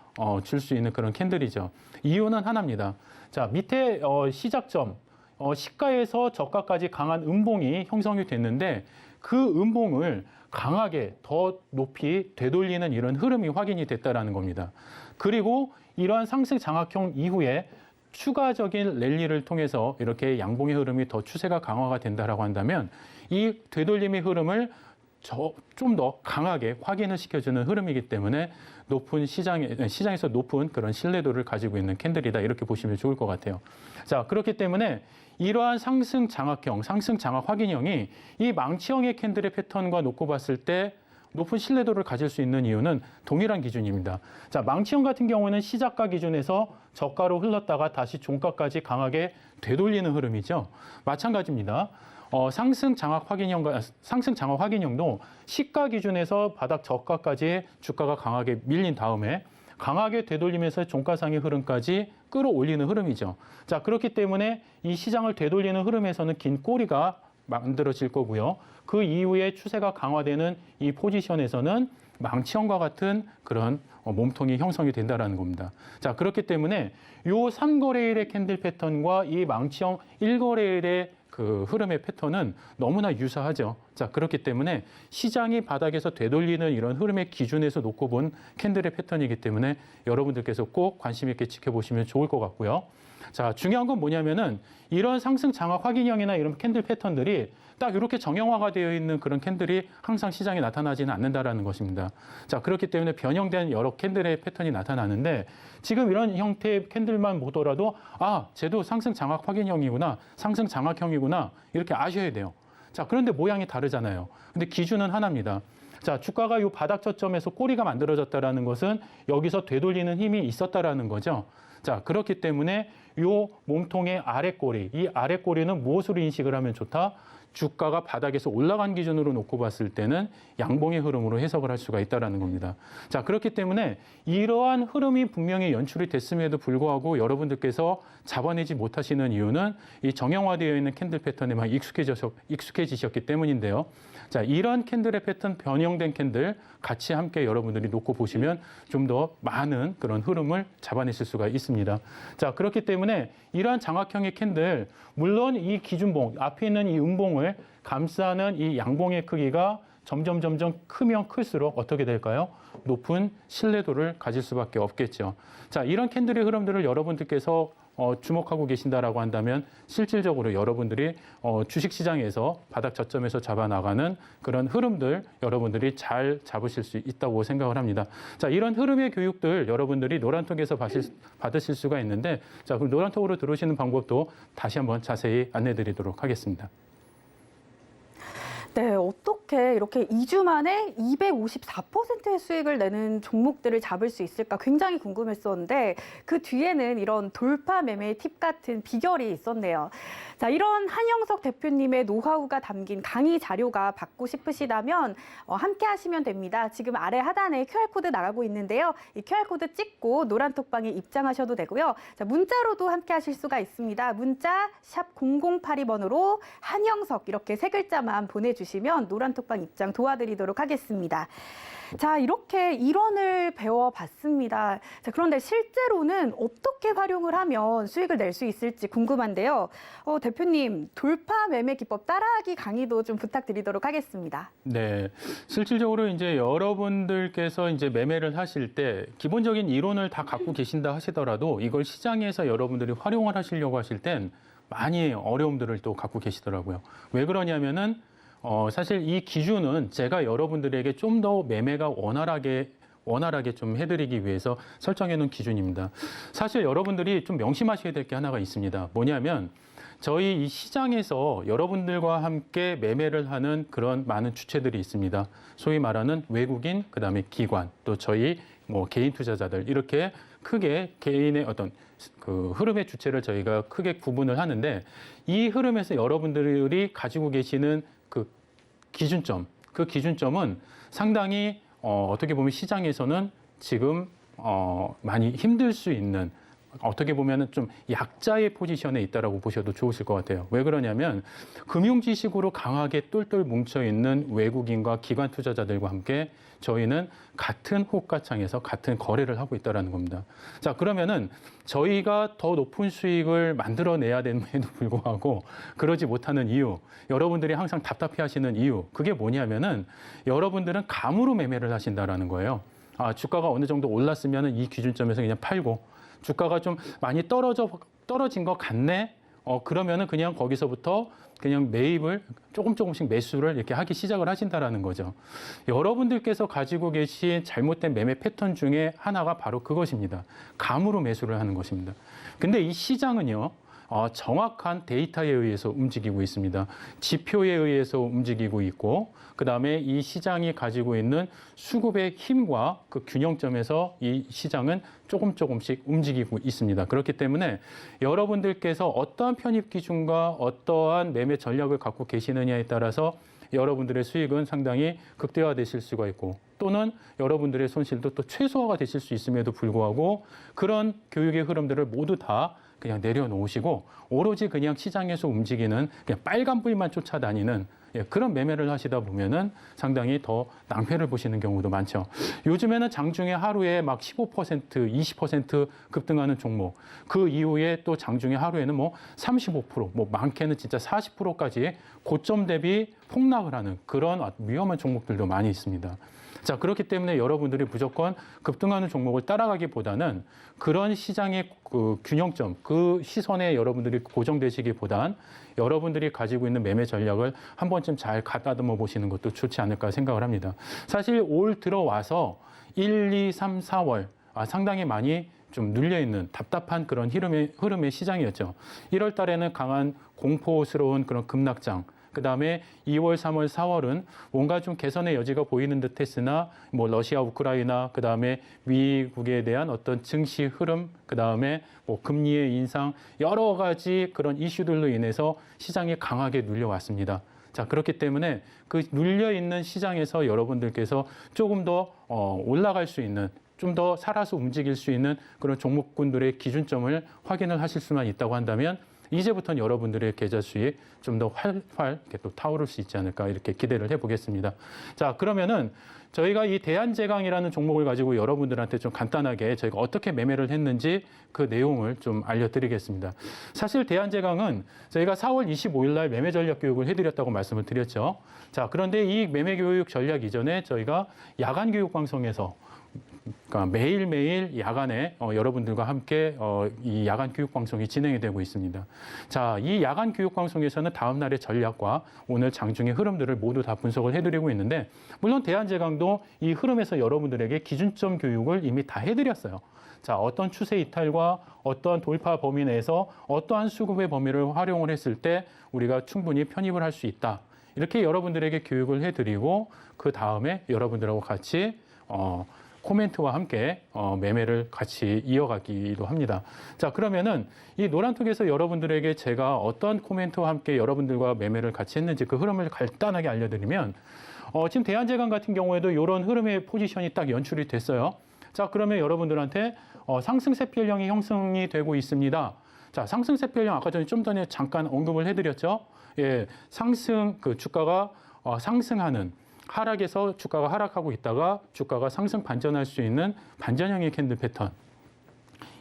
줄 수 있는 그런 캔들이죠. 이유는 하나입니다. 자, 밑에 시작점, 시가에서 저가까지 강한 음봉이 형성이 됐는데 그 음봉을 강하게 더 높이 되돌리는 이런 흐름이 확인이 됐다라는 겁니다. 그리고 이러한 상승 장악형 이후에 추가적인 랠리를 통해서 이렇게 양봉의 흐름이 더 추세가 강화가 된다라고 한다면 이 되돌림의 흐름을 좀 더 강하게 확인을 시켜주는 흐름이기 때문에 높은 시장에서 높은 그런 신뢰도를 가지고 있는 캔들이다 이렇게 보시면 좋을 것 같아요. 자, 그렇기 때문에 이러한 상승 장악형, 상승 장악 확인형이 이 망치형의 캔들의 패턴과 놓고 봤을 때 높은 신뢰도를 가질 수 있는 이유는 동일한 기준입니다. 자, 망치형 같은 경우는 시작가 기준에서 저가로 흘렀다가 다시 종가까지 강하게 되돌리는 흐름이죠. 마찬가지입니다. 상승 장악 확인형도 시가 기준에서 바닥 저가까지 주가가 강하게 밀린 다음에 강하게 되돌리면서 종가상의 흐름까지 끌어올리는 흐름이죠. 자, 그렇기 때문에 이 시장을 되돌리는 흐름에서는 긴 꼬리가 만들어질 거고요. 그 이후에 추세가 강화되는 이 포지션에서는 망치형과 같은 그런 몸통이 형성이 된다라는 겁니다. 자, 그렇기 때문에 요 3거래일의 캔들 패턴과 이 망치형 1거래일의 그 흐름의 패턴은 너무나 유사하죠. 자, 그렇기 때문에 시장이 바닥에서 되돌리는 이런 흐름의 기준에서 놓고 본 캔들의 패턴이기 때문에 여러분들께서 꼭 관심 있게 지켜보시면 좋을 것 같고요. 자, 중요한 건 뭐냐면은 이런 상승 장악 확인형이나 이런 캔들 패턴들이 딱 이렇게 정형화가 되어 있는 그런 캔들이 항상 시장에 나타나지는 않는다라는 것입니다. 자, 그렇기 때문에 변형된 여러 캔들의 패턴이 나타나는데 지금 이런 형태의 캔들만 보더라도 아, 쟤도 상승 장악 확인형이구나, 상승 장악형이구나 이렇게 아셔야 돼요. 자, 그런데 모양이 다르잖아요. 근데 기준은 하나입니다. 자, 주가가 이 바닥 저점에서 꼬리가 만들어졌다라는 것은 여기서 되돌리는 힘이 있었다라는 거죠. 자, 그렇기 때문에 이 몸통의 아랫꼬리, 이 아랫꼬리는 무엇으로 인식을 하면 좋다? 주가가 바닥에서 올라간 기준으로 놓고 봤을 때는 양봉의 흐름으로 해석을 할 수가 있다는 겁니다. 자, 그렇기 때문에 이러한 흐름이 분명히 연출이 됐음에도 불구하고 여러분들께서 잡아내지 못하시는 이유는 이 정형화되어 있는 캔들 패턴에만 익숙해지셨기 때문인데요. 자, 이런 캔들의 패턴, 변형된 캔들 같이 함께 여러분들이 놓고 보시면 좀 더 많은 그런 흐름을 잡아내실 수가 있습니다. 자, 그렇기 때문에 이러한 장악형의 캔들, 물론 이 기준봉, 앞에 있는 이 음봉을 감싸는 이 양봉의 크기가 점점 크면 클수록 어떻게 될까요? 높은 신뢰도를 가질 수밖에 없겠죠. 자, 이런 캔들의 흐름들을 여러분들께서 주목하고 계신다라고 한다면 실질적으로 여러분들이 주식시장에서 바닥 저점에서 잡아나가는 그런 흐름들 여러분들이 잘 잡으실 수 있다고 생각을 합니다. 자, 이런 흐름의 교육들 여러분들이 노란톡에서 받으실 수가 있는데 자, 그럼 노란톡으로 들어오시는 방법도 다시 한번 자세히 안내드리도록 하겠습니다. 네, 어떻게 이렇게 2주 만에 254%의 수익을 내는 종목들을 잡을 수 있을까 굉장히 궁금했었는데 그 뒤에는 이런 돌파 매매 팁 같은 비결이 있었네요. 자, 이런 한영석 대표님의 노하우가 담긴 강의 자료가 받고 싶으시다면 함께 하시면 됩니다. 지금 아래 하단에 QR코드 나가고 있는데요. 이 QR코드 찍고 노란톡방에 입장하셔도 되고요. 자, 문자로도 함께 하실 수가 있습니다. 문자 샵 0082번으로 한영석 이렇게 세 글자만 보내주시면 노란톡방 입장 도와드리도록 하겠습니다. 자, 이렇게 일원을 배워봤습니다. 자, 그런데 실제로는 어떻게 활용을 하면 수익을 낼 수 있을지 궁금한데요. 대표님, 돌파 매매 기법 따라하기 강의도 좀 부탁드리도록 하겠습니다. 네, 실질적으로 이제 여러분들께서 이제 매매를 하실 때 기본적인 이론을 다 갖고 계신다 하시더라도 이걸 시장에서 여러분들이 활용을 하시려고 하실 땐 많이 어려움들을 또 갖고 계시더라고요. 왜 그러냐면은 사실 이 기준은 제가 여러분들에게 좀 더 매매가 원활하게 좀 해드리기 위해서 설정해 놓은 기준입니다. 사실 여러분들이 좀 명심하셔야 될 게 하나가 있습니다. 뭐냐면 저희 이 시장에서 여러분들과 함께 매매를 하는 그런 많은 주체들이 있습니다. 소위 말하는 외국인, 그다음에 기관, 또 저희 개인 투자자들 이렇게 크게 개인의 어떤 그 흐름의 주체를 저희가 크게 구분을 하는데 이 흐름에서 여러분들이 가지고 계시는 그 기준점, 그 기준점은 상당히 어떻게 보면 시장에서는 지금 많이 힘들 수 있는 어떻게 보면은 좀 약자의 포지션에 있다라고 보셔도 좋으실 것 같아요. 왜 그러냐면 금융 지식으로 강하게 똘똘 뭉쳐 있는 외국인과 기관 투자자들과 함께 저희는 같은 호가창에서 같은 거래를 하고 있다라는 겁니다. 자, 그러면은 저희가 더 높은 수익을 만들어내야 됨에도 불구하고 그러지 못하는 이유, 여러분들이 항상 답답해하시는 이유, 그게 뭐냐면은 여러분들은 감으로 매매를 하신다라는 거예요. 아, 주가가 어느 정도 올랐으면은 이 기준점에서 그냥 팔고. 주가가 좀 많이 떨어진 것 같네. 그러면은 그냥 거기서부터 그냥 매입을 조금씩 매수를 이렇게 하기 시작을 하신다라는 거죠. 여러분들께서 가지고 계신 잘못된 매매 패턴 중에 하나가 바로 그것입니다. 감으로 매수를 하는 것입니다. 근데 이 시장은요. 정확한 데이터에 의해서 움직이고 있습니다. 지표에 의해서 움직이고 있고 그다음에 이 시장이 가지고 있는 수급의 힘과 그 균형점에서 이 시장은 조금씩 움직이고 있습니다. 그렇기 때문에 여러분들께서 어떠한 편입 기준과 어떠한 매매 전략을 갖고 계시느냐에 따라서 여러분들의 수익은 상당히 극대화되실 수가 있고 또는 여러분들의 손실도 또 최소화가 되실 수 있음에도 불구하고 그런 교육의 흐름들을 모두 다 그냥 내려놓으시고 오로지 그냥 시장에서 움직이는 그냥 빨간불만 쫓아다니는 그런 매매를 하시다 보면은 상당히 더 낭패를 보시는 경우도 많죠. 요즘에는 장중에 하루에 막 15%, 20% 급등하는 종목, 그 이후에 또 장중에 하루에는 뭐 35%, 뭐 많게는 진짜 40%까지 고점 대비 폭락을 하는 그런 위험한 종목들도 많이 있습니다. 자, 그렇기 때문에 여러분들이 무조건 급등하는 종목을 따라가기보다는 그런 시장의 그 균형점, 그 시선에 여러분들이 고정되시기보단 여러분들이 가지고 있는 매매 전략을 한 번쯤 잘 가다듬어 보시는 것도 좋지 않을까 생각을 합니다. 사실 올 들어와서 1, 2, 3, 4월 상당히 많이 좀 눌려있는 답답한 그런 흐름의 시장이었죠. 1월 달에는 강한 공포스러운 그런 급락장, 그다음에 2월, 3월, 4월은 뭔가 좀 개선의 여지가 보이는 듯 했으나 뭐 러시아, 우크라이나, 그다음에 미국에 대한 어떤 증시 흐름, 그다음에 뭐 금리의 인상 여러 가지 그런 이슈들로 인해서 시장이 강하게 눌려왔습니다. 자, 그렇기 때문에 그 눌려 있는 시장에서 여러분들께서 조금 더 올라갈 수 있는 좀 더 살아서 움직일 수 있는 그런 종목군들의 기준점을 확인을 하실 수만 있다고 한다면 이제부터는 여러분들의 계좌 수익 좀 더 활활 이렇게 또 타오를 수 있지 않을까 이렇게 기대를 해보겠습니다. 자, 그러면은 저희가 이 대한제강이라는 종목을 가지고 여러분들한테 좀 간단하게 저희가 어떻게 매매를 했는지 그 내용을 좀 알려드리겠습니다. 사실 대한제강은 저희가 4월 25일 날 매매 전략 교육을 해드렸다고 말씀을 드렸죠. 자, 그런데 이 매매 교육 전략 이전에 저희가 야간 교육 방송에서 그러니까 매일매일 야간에 여러분들과 함께 이 야간 교육 방송이 진행이 되고 있습니다. 자, 이 야간 교육 방송에서는 다음 날의 전략과 오늘 장중의 흐름들을 모두 다 분석을 해드리고 있는데 물론 대한제강도 이 흐름에서 여러분들에게 기준점 교육을 이미 다 해드렸어요. 자, 어떤 추세 이탈과 어떠한 돌파 범위 내에서 어떠한 수급의 범위를 활용을 했을 때 우리가 충분히 편입을 할 수 있다. 이렇게 여러분들에게 교육을 해드리고 그 다음에 여러분들하고 같이 코멘트와 함께 매매를 같이 이어가기도 합니다. 자, 그러면은 이 노란톡에서 여러분들에게 제가 어떤 코멘트와 함께 여러분들과 매매를 같이 했는지 그 흐름을 간단하게 알려드리면 지금 대한제강 같은 경우에도 이런 흐름의 포지션이 딱 연출이 됐어요. 자, 그러면 여러분들한테 상승세필형이 형성이 되고 있습니다. 자, 상승세필형 아까 전에 좀 전에 잠깐 언급을 해드렸죠. 예, 그 주가가 상승하는 하락에서 주가가 하락하고 있다가 주가가 상승 반전할 수 있는 반전형의 캔들 패턴.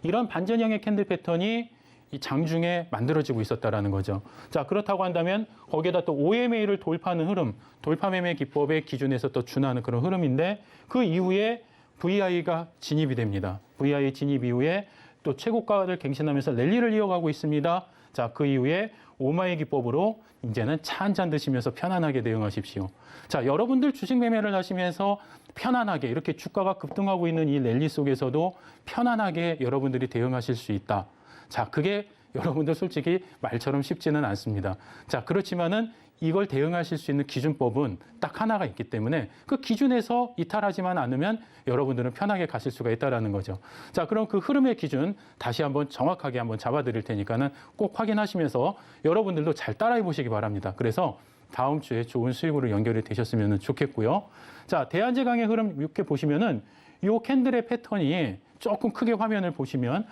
이런 반전형의 캔들 패턴이 이 장중에 만들어지고 있었다라는 거죠. 자, 그렇다고 한다면 거기에다 또 OMA를 돌파하는 흐름, 돌파매매 기법의 기준에서 또 준하는 그런 흐름인데 그 이후에 VI가 진입이 됩니다. VI 진입 이후에 또 최고가를 갱신하면서 랠리를 이어가고 있습니다. 자, 그 이후에 오마이 기법으로 이제는 차 한 잔 드시면서 편안하게 대응하십시오. 자, 여러분들 주식 매매를 하시면서 편안하게 이렇게 주가가 급등하고 있는 이 랠리 속에서도 편안하게 여러분들이 대응하실 수 있다. 자, 그게 여러분들 솔직히 말처럼 쉽지는 않습니다. 자, 그렇지만은 이걸 대응하실 수 있는 기준법은 딱 하나가 있기 때문에 그 기준에서 이탈하지만 않으면 여러분들은 편하게 가실 수가 있다는 거죠. 자, 그럼 그 흐름의 기준 다시 한번 정확하게 한번 잡아드릴 테니까는 꼭 확인하시면서 여러분들도 잘 따라해 보시기 바랍니다. 그래서 다음 주에 좋은 수익으로 연결이 되셨으면 좋겠고요. 자, 대한제강의 흐름 이렇게 보시면은 이 캔들의 패턴이 조금 크게 화면을 보시면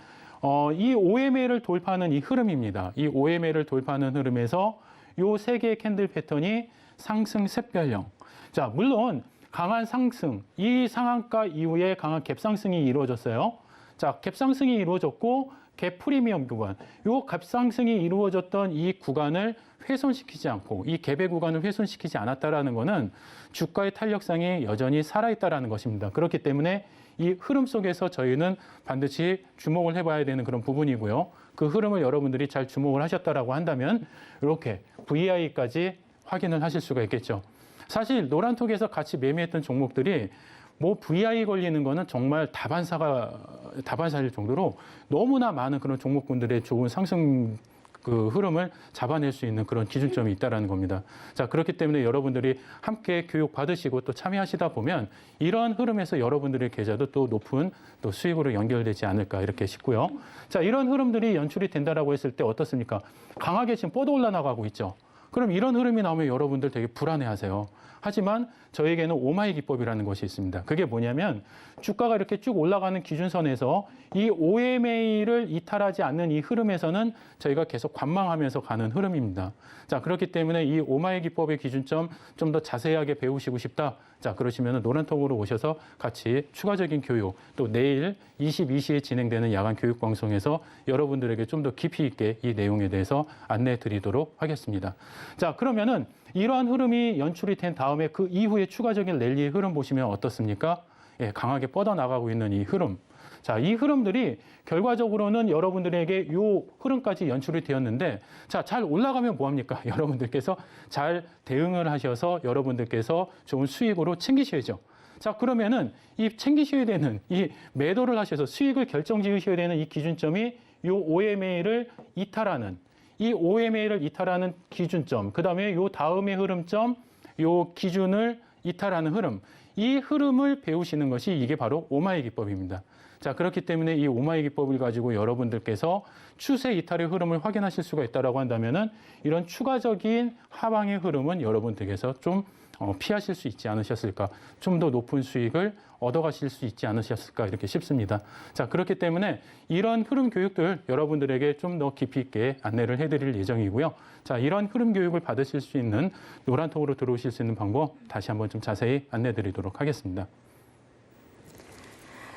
이 OMA를 돌파하는 이 흐름입니다. 이 OMA를 돌파하는 흐름에서 요 세 개의 캔들 패턴이 상승 샛별형. 자, 물론 강한 상승, 이 상한가 이후에 강한 갭상승이 이루어졌어요. 자, 갭상승이 이루어졌고 갭 프리미엄 구간, 요 갭상승이 이루어졌던 이 구간을 훼손시키지 않고 이 갭의 구간을 훼손시키지 않았다라는 것은 주가의 탄력성이 여전히 살아있다라는 것입니다. 그렇기 때문에 이 흐름 속에서 저희는 반드시 주목을 해봐야 되는 그런 부분이고요. 그 흐름을 여러분들이 잘 주목을 하셨다라고 한다면 이렇게 VI까지 확인을 하실 수가 있겠죠. 사실 노란톡에서 같이 매매했던 종목들이 뭐 VI 걸리는 거는 정말 다반사일 정도로 너무나 많은 그런 종목군들의 좋은 상승 그 흐름을 잡아낼 수 있는 그런 기준점이 있다라는 겁니다. 자, 그렇기 때문에 여러분들이 함께 교육 받으시고 또 참여하시다 보면 이러한 흐름에서 여러분들의 계좌도 또 높은 또 수익으로 연결되지 않을까 이렇게 싶고요. 자, 이런 흐름들이 연출이 된다라고 했을 때 어떻습니까? 강하게 지금 뻗어 올라나가고 있죠. 그럼 이런 흐름이 나오면 여러분들 되게 불안해하세요. 하지만 저에게는 오마이 기법이라는 것이 있습니다. 그게 뭐냐면 주가가 이렇게 쭉 올라가는 기준선에서 이 OMA를 이탈하지 않는 이 흐름에서는 저희가 계속 관망하면서 가는 흐름입니다. 자, 그렇기 때문에 이 오마이 기법의 기준점 좀 더 자세하게 배우시고 싶다. 자, 그러시면 노란톡으로 오셔서 같이 추가적인 교육, 또 내일 22시에 진행되는 야간 교육 방송에서 여러분들에게 좀 더 깊이 있게 이 내용에 대해서 안내해 드리도록 하겠습니다. 자, 그러면은 이러한 흐름이 연출이 된 다음에 그 이후에 추가적인 랠리의 흐름 보시면 어떻습니까? 예, 강하게 뻗어나가고 있는 이 흐름. 자, 이 흐름들이 결과적으로는 여러분들에게 이 흐름까지 연출이 되었는데, 자, 잘 올라가면 뭐합니까? 여러분들께서 잘 대응을 하셔서 여러분들께서 좋은 수익으로 챙기셔야죠. 자, 그러면은 이 챙기셔야 되는, 이 매도를 하셔서 수익을 결정 지으셔야 되는 이 기준점이 이 OMA를 이탈하는, 이 OMA를 이탈하는 기준점, 그 다음에 요 다음의 흐름점, 요 기준을 이탈하는 흐름, 이 흐름을 배우시는 것이 이게 바로 오마이 기법입니다. 자, 그렇기 때문에 이 오마이 기법을 가지고 여러분들께서 추세 이탈의 흐름을 확인하실 수가 있다라고 한다면은 이런 추가적인 하방의 흐름은 여러분들께서 좀 피하실 수 있지 않으셨을까? 좀 더 높은 수익을 얻어가실 수 있지 않으셨을까? 이렇게 싶습니다. 자, 그렇기 때문에 이런 흐름 교육들 여러분들에게 좀 더 깊이 있게 안내를 해드릴 예정이고요. 자, 이런 흐름 교육을 받으실 수 있는 노란톡으로 들어오실 수 있는 방법 다시 한번 좀 자세히 안내드리도록 하겠습니다.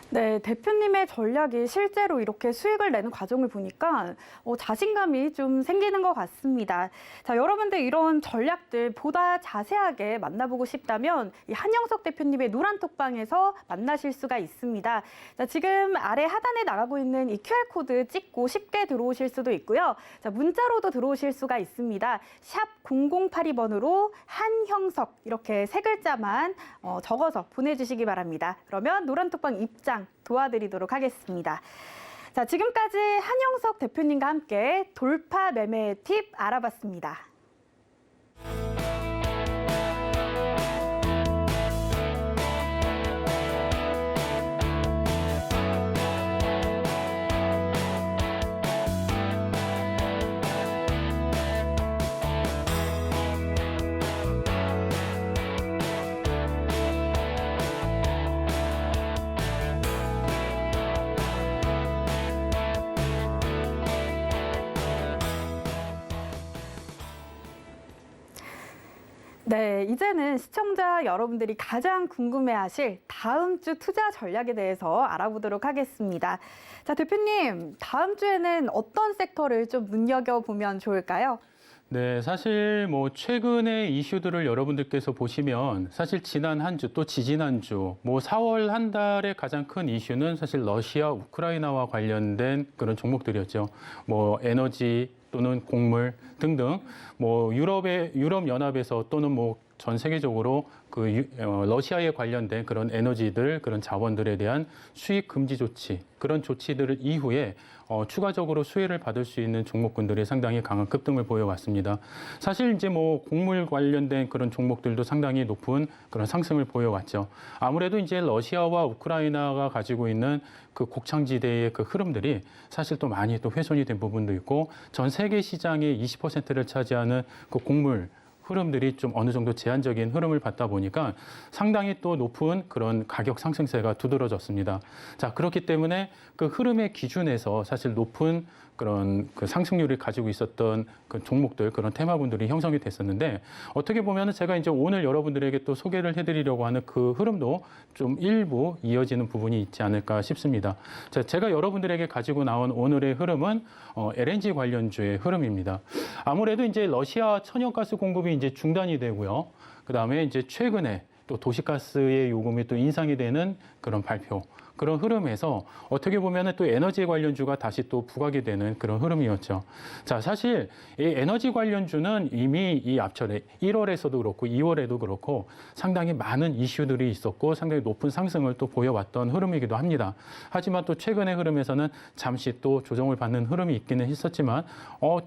네, 대표님의 전략이 실제로 이렇게 수익을 내는 과정을 보니까 자신감이 좀 생기는 것 같습니다. 자, 여러분들 이런 전략들 보다 자세하게 만나보고 싶다면 이 한영석 대표님의 노란톡방에서 만나실 수가 있습니다. 자, 지금 아래 하단에 나가고 있는 이 QR코드 찍고 쉽게 들어오실 수도 있고요. 자, 문자로도 들어오실 수가 있습니다. 샵 0082번으로 한형석 이렇게 세 글자만 적어서 보내주시기 바랍니다. 그러면 노란톡방 입장 도와드리도록 하겠습니다. 자, 지금까지 한영석 대표님과 함께 돌파 매매 팁 알아봤습니다. 네, 이제는 시청자 여러분들이 가장 궁금해하실 다음 주 투자 전략에 대해서 알아보도록 하겠습니다. 자, 대표님, 다음 주에는 어떤 섹터를 좀 눈여겨보면 좋을까요? 네, 사실 뭐 최근의 이슈들을 여러분들께서 보시면 사실 지난 한 주 또 지지난 주 뭐 4월 한 달의 가장 큰 이슈는 사실 러시아, 우크라이나와 관련된 그런 종목들이었죠. 뭐 에너지 또는 곡물 등등 뭐 유럽 연합에서 또는 뭐 전 세계적으로 러시아에 관련된 그런 에너지들 그런 자원들에 대한 수입 금지 조치 그런 조치들 이후에 추가적으로 수혜를 받을 수 있는 종목군들이 상당히 강한 급등을 보여왔습니다. 사실 이제 뭐 곡물 관련된 그런 종목들도 상당히 높은 그런 상승을 보여왔죠. 아무래도 이제 러시아와 우크라이나가 가지고 있는 그 곡창지대의 그 흐름들이 사실 또 많이 또 훼손이 된 부분도 있고 전 세계 시장의 20%를 차지하는 그 곡물 흐름들이 좀 어느 정도 제한적인 흐름을 받다 보니까 상당히 또 높은 그런 가격 상승세가 두드러졌습니다. 자, 그렇기 때문에 그 흐름의 기준에서 사실 높은 그런 그 상승률을 가지고 있었던 그 종목들, 그런 테마군들이 형성이 됐었는데 어떻게 보면은 제가 이제 오늘 여러분들에게 또 소개를 해드리려고 하는 그 흐름도 좀 일부 이어지는 부분이 있지 않을까 싶습니다. 자, 제가 여러분들에게 가지고 나온 오늘의 흐름은 LNG 관련주의 흐름입니다. 아무래도 이제 러시아 천연가스 공급이 이제 중단이 되고요. 그 다음에 이제 최근에 또 도시가스의 요금이 또 인상이 되는 그런 발표. 그런 흐름에서 어떻게 보면 또 에너지 관련주가 다시 또 부각이 되는 그런 흐름이었죠. 자, 사실 이 에너지 관련주는 이미 이 앞철에 1월에서도 그렇고 2월에도 그렇고 상당히 많은 이슈들이 있었고 상당히 높은 상승을 또 보여왔던 흐름이기도 합니다. 하지만 또 최근의 흐름에서는 잠시 또 조정을 받는 흐름이 있기는 했었지만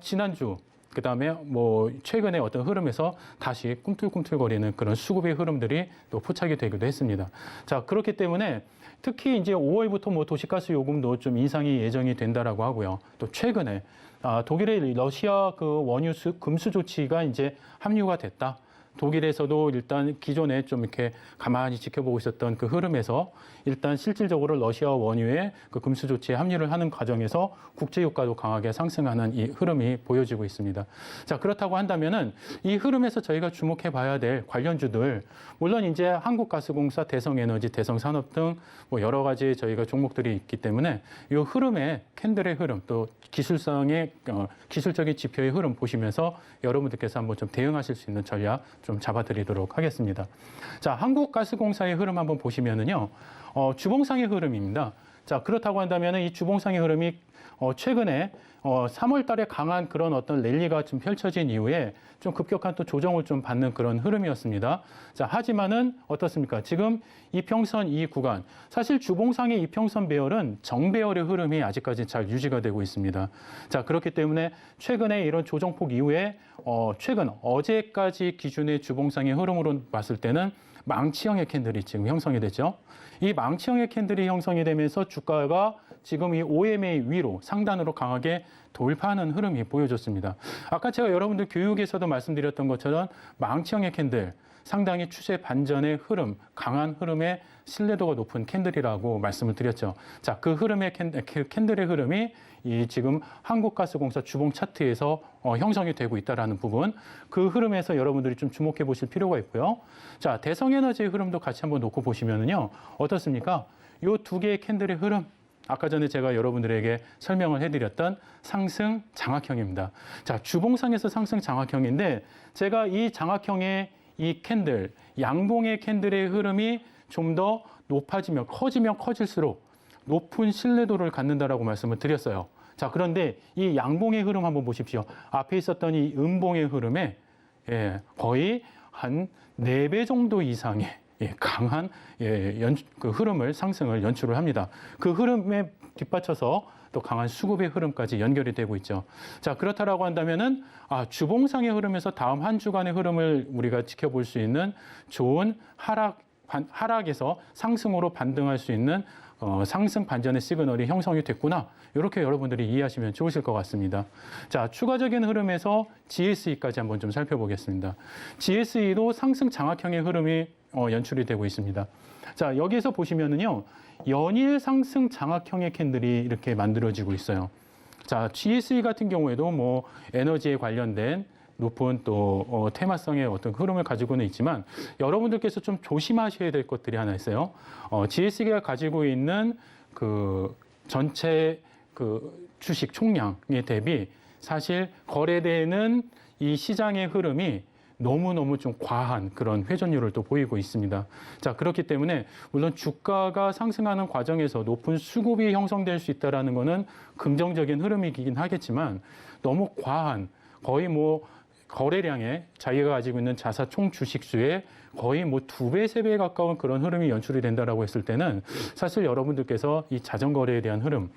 지난주 그다음에 뭐 최근에 어떤 흐름에서 다시 꿈틀꿈틀거리는 그런 수급의 흐름들이 또 포착이 되기도 했습니다. 자, 그렇기 때문에 특히 이제 5월부터 뭐 도시가스 요금도 좀 인상이 예정이 된다라고 하고요. 또 최근에 독일의 러시아 그 원유 금수 조치가 이제 합류가 됐다. 독일에서도 일단 기존에 좀 이렇게 가만히 지켜보고 있었던 그 흐름에서 일단 실질적으로 러시아 원유의 그 금수 조치에 합류를 하는 과정에서 국제 유가도 강하게 상승하는 이 흐름이 보여지고 있습니다. 자, 그렇다고 한다면은 이 흐름에서 저희가 주목해 봐야 될 관련주들, 물론 이제 한국가스공사, 대성에너지, 대성산업 등 뭐 여러 가지 저희가 종목들이 있기 때문에 이 흐름의 캔들의 흐름, 또 기술성의 기술적인 지표의 흐름 보시면서 여러분들께서 한번 좀 대응하실 수 있는 전략 좀 잡아드리도록 하겠습니다. 자, 한국가스공사의 흐름 한번 보시면은요, 주봉상의 흐름입니다. 자, 그렇다고 한다면 이 주봉상의 흐름이 최근에 3월 달에 강한 그런 어떤 랠리가 좀 펼쳐진 이후에 좀 급격한 또 조정을 좀 받는 그런 흐름이었습니다. 자, 하지만은 어떻습니까? 지금 이평선 이 구간, 사실 주봉상의 이평선 배열은 정배열의 흐름이 아직까지 잘 유지가 되고 있습니다. 자, 그렇기 때문에 최근에 이런 조정폭 이후에 최근 어제까지 기준의 주봉상의 흐름으로 봤을 때는 망치형의 캔들이 지금 형성이 됐죠. 이 망치형의 캔들이 형성이 되면서 주가가 지금 이 OMA 위로 상단으로 강하게 돌파하는 흐름이 보여졌습니다. 아까 제가 여러분들 교육에서도 말씀드렸던 것처럼 망치형의 캔들, 상당히 추세 반전의 흐름, 강한 흐름의 신뢰도가 높은 캔들이라고 말씀을 드렸죠. 자, 그 흐름의 캔들의 흐름이 이 지금 한국가스공사 주봉 차트에서 형성이 되고 있다라는 부분, 그 흐름에서 여러분들이 좀 주목해 보실 필요가 있고요. 자, 대성에너지의 흐름도 같이 한번 놓고 보시면은요, 어떻습니까? 이 두 개의 캔들의 흐름, 아까 전에 제가 여러분들에게 설명을 해드렸던 상승 장악형입니다. 자, 주봉상에서 상승 장악형인데 제가 이 장악형의 이 캔들, 양봉의 캔들의 흐름이 좀 더 높아지면 커질수록 높은 신뢰도를 갖는다라고 말씀을 드렸어요. 자, 그런데 이 양봉의 흐름 한번 보십시오. 앞에 있었던 이 음봉의 흐름에 거의 한 4배 정도 이상의 강한 그 흐름을 상승을 연출을 합니다. 그 흐름에 뒷받쳐서 또 강한 수급의 흐름까지 연결이 되고 있죠. 자, 그렇다라고 한다면은 주봉상의 흐름에서 다음 한 주간의 흐름을 우리가 지켜볼 수 있는 좋은 하락에서 상승으로 반등할 수 있는 상승 반전의 시그널이 형성이 됐구나. 이렇게 여러분들이 이해하시면 좋으실 것 같습니다. 자, 추가적인 흐름에서 GSE까지 한번 좀 살펴보겠습니다. GSE도 상승 장악형의 흐름이 연출이 되고 있습니다. 자, 여기에서 보시면은요, 연일 상승 장악형의 캔들이 이렇게 만들어지고 있어요. 자, GSE 같은 경우에도 뭐 에너지에 관련된 높은 또 테마성의 어떤 흐름을 가지고는 있지만 여러분들께서 좀 조심하셔야 될 것들이 하나 있어요. GSE가 가지고 있는 그 전체 그 주식 총량에 대비 사실 거래되는 이 시장의 흐름이 너무너무 좀 과한 그런 회전율을 또 보이고 있습니다. 자, 그렇기 때문에 물론 주가가 상승하는 과정에서 높은 수급이 형성될 수 있다는 것은 긍정적인 흐름이긴 하겠지만 너무 과한 거의 뭐 거래량에 자기가 가지고 있는 자사 총 주식수의 거의 뭐 2배, 3배에 가까운 그런 흐름이 연출이 된다라고 했을 때는 사실 여러분들께서 이 자전거래에 대한 흐름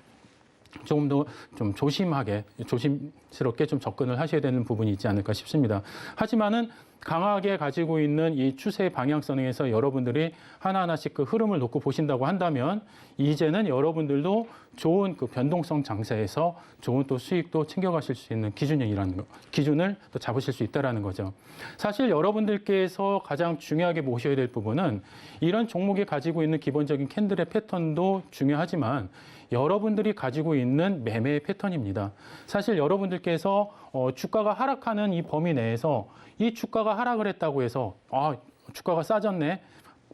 조금 더 좀 조심스럽게 좀 접근을 하셔야 되는 부분이 있지 않을까 싶습니다. 하지만은 강하게 가지고 있는 이 추세의 방향성에서 여러분들이 하나하나씩 그 흐름을 놓고 보신다고 한다면 이제는 여러분들도 좋은 그 변동성 장세에서 좋은 또 수익도 챙겨가실 수 있는 기준을 또 잡으실 수 있다라는 거죠. 사실 여러분들께서 가장 중요하게 모셔야 될 부분은 이런 종목이 가지고 있는 기본적인 캔들의 패턴도 중요하지만 여러분들이 가지고 있는 매매의 패턴입니다. 사실 여러분들께서 주가가 하락하는 이 범위 내에서 이 주가가 하락을 했다고 해서 주가가 싸졌네.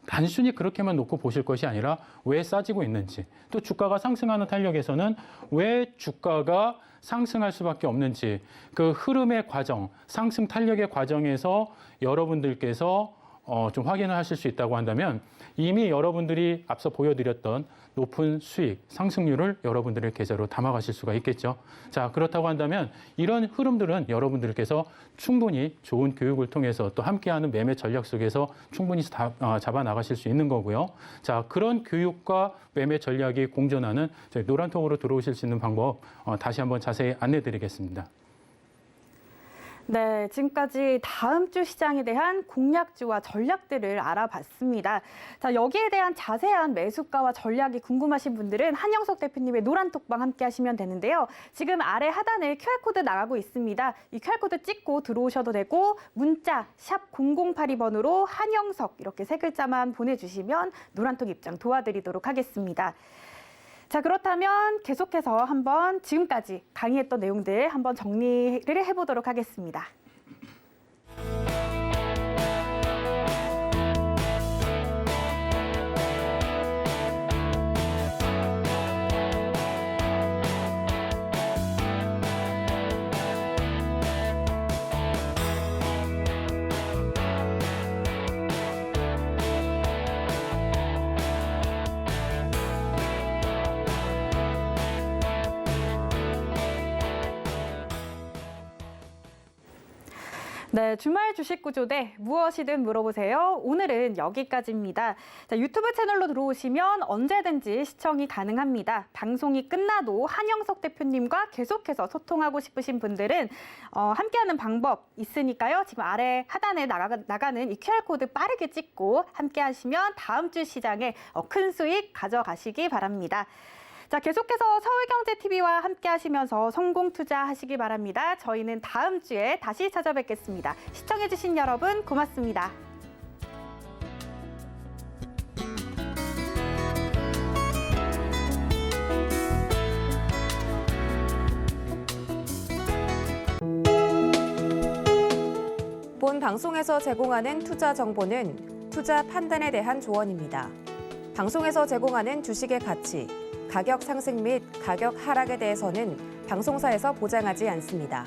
단순히 그렇게만 놓고 보실 것이 아니라 왜 싸지고 있는지, 또 주가가 상승하는 탄력에서는 왜 주가가 상승할 수밖에 없는지 그 흐름의 과정, 상승 탄력의 과정에서 여러분들께서 좀 확인을 하실 수 있다고 한다면 이미 여러분들이 앞서 보여드렸던 높은 수익, 상승률을 여러분들의 계좌로 담아가실 수가 있겠죠. 자, 그렇다고 한다면 이런 흐름들은 여러분들께서 충분히 좋은 교육을 통해서 또 함께하는 매매 전략 속에서 충분히 잡아 나가실 수 있는 거고요. 자, 그런 교육과 매매 전략이 공존하는 저희 노란통으로 들어오실 수 있는 방법 다시 한번 자세히 안내드리겠습니다. 네, 지금까지 다음 주 시장에 대한 공략주와 전략들을 알아봤습니다. 자, 여기에 대한 자세한 매수가와 전략이 궁금하신 분들은 한영석 대표님의 노란톡방 함께 하시면 되는데요. 지금 아래 하단에 QR코드 나가고 있습니다. 이 QR코드 찍고 들어오셔도 되고 문자 샵 0082번으로 한영석 이렇게 세 글자만 보내주시면 노란톡 입장 도와드리도록 하겠습니다. 자, 그렇다면 계속해서 한번 지금까지 강의했던 내용들 한번 정리를 해보도록 하겠습니다. 네, 주말 주식 구조대 무엇이든 물어보세요. 오늘은 여기까지입니다. 자, 유튜브 채널로 들어오시면 언제든지 시청이 가능합니다. 방송이 끝나도 한영석 대표님과 계속해서 소통하고 싶으신 분들은 함께하는 방법 있으니까요. 지금 아래 하단에 나가는 이 QR코드 빠르게 찍고 함께하시면 다음 주 시장에 큰 수익 가져가시기 바랍니다. 자, 계속해서 서울경제TV와 함께 하시면서 성공 투자하시기 바랍니다. 저희는 다음 주에 다시 찾아뵙겠습니다. 시청해주신 여러분 고맙습니다. 본 방송에서 제공하는 투자 정보는 투자 판단에 대한 조언입니다. 방송에서 제공하는 주식의 가치, 가격 상승 및 가격 하락에 대해서는 방송사에서 보장하지 않습니다.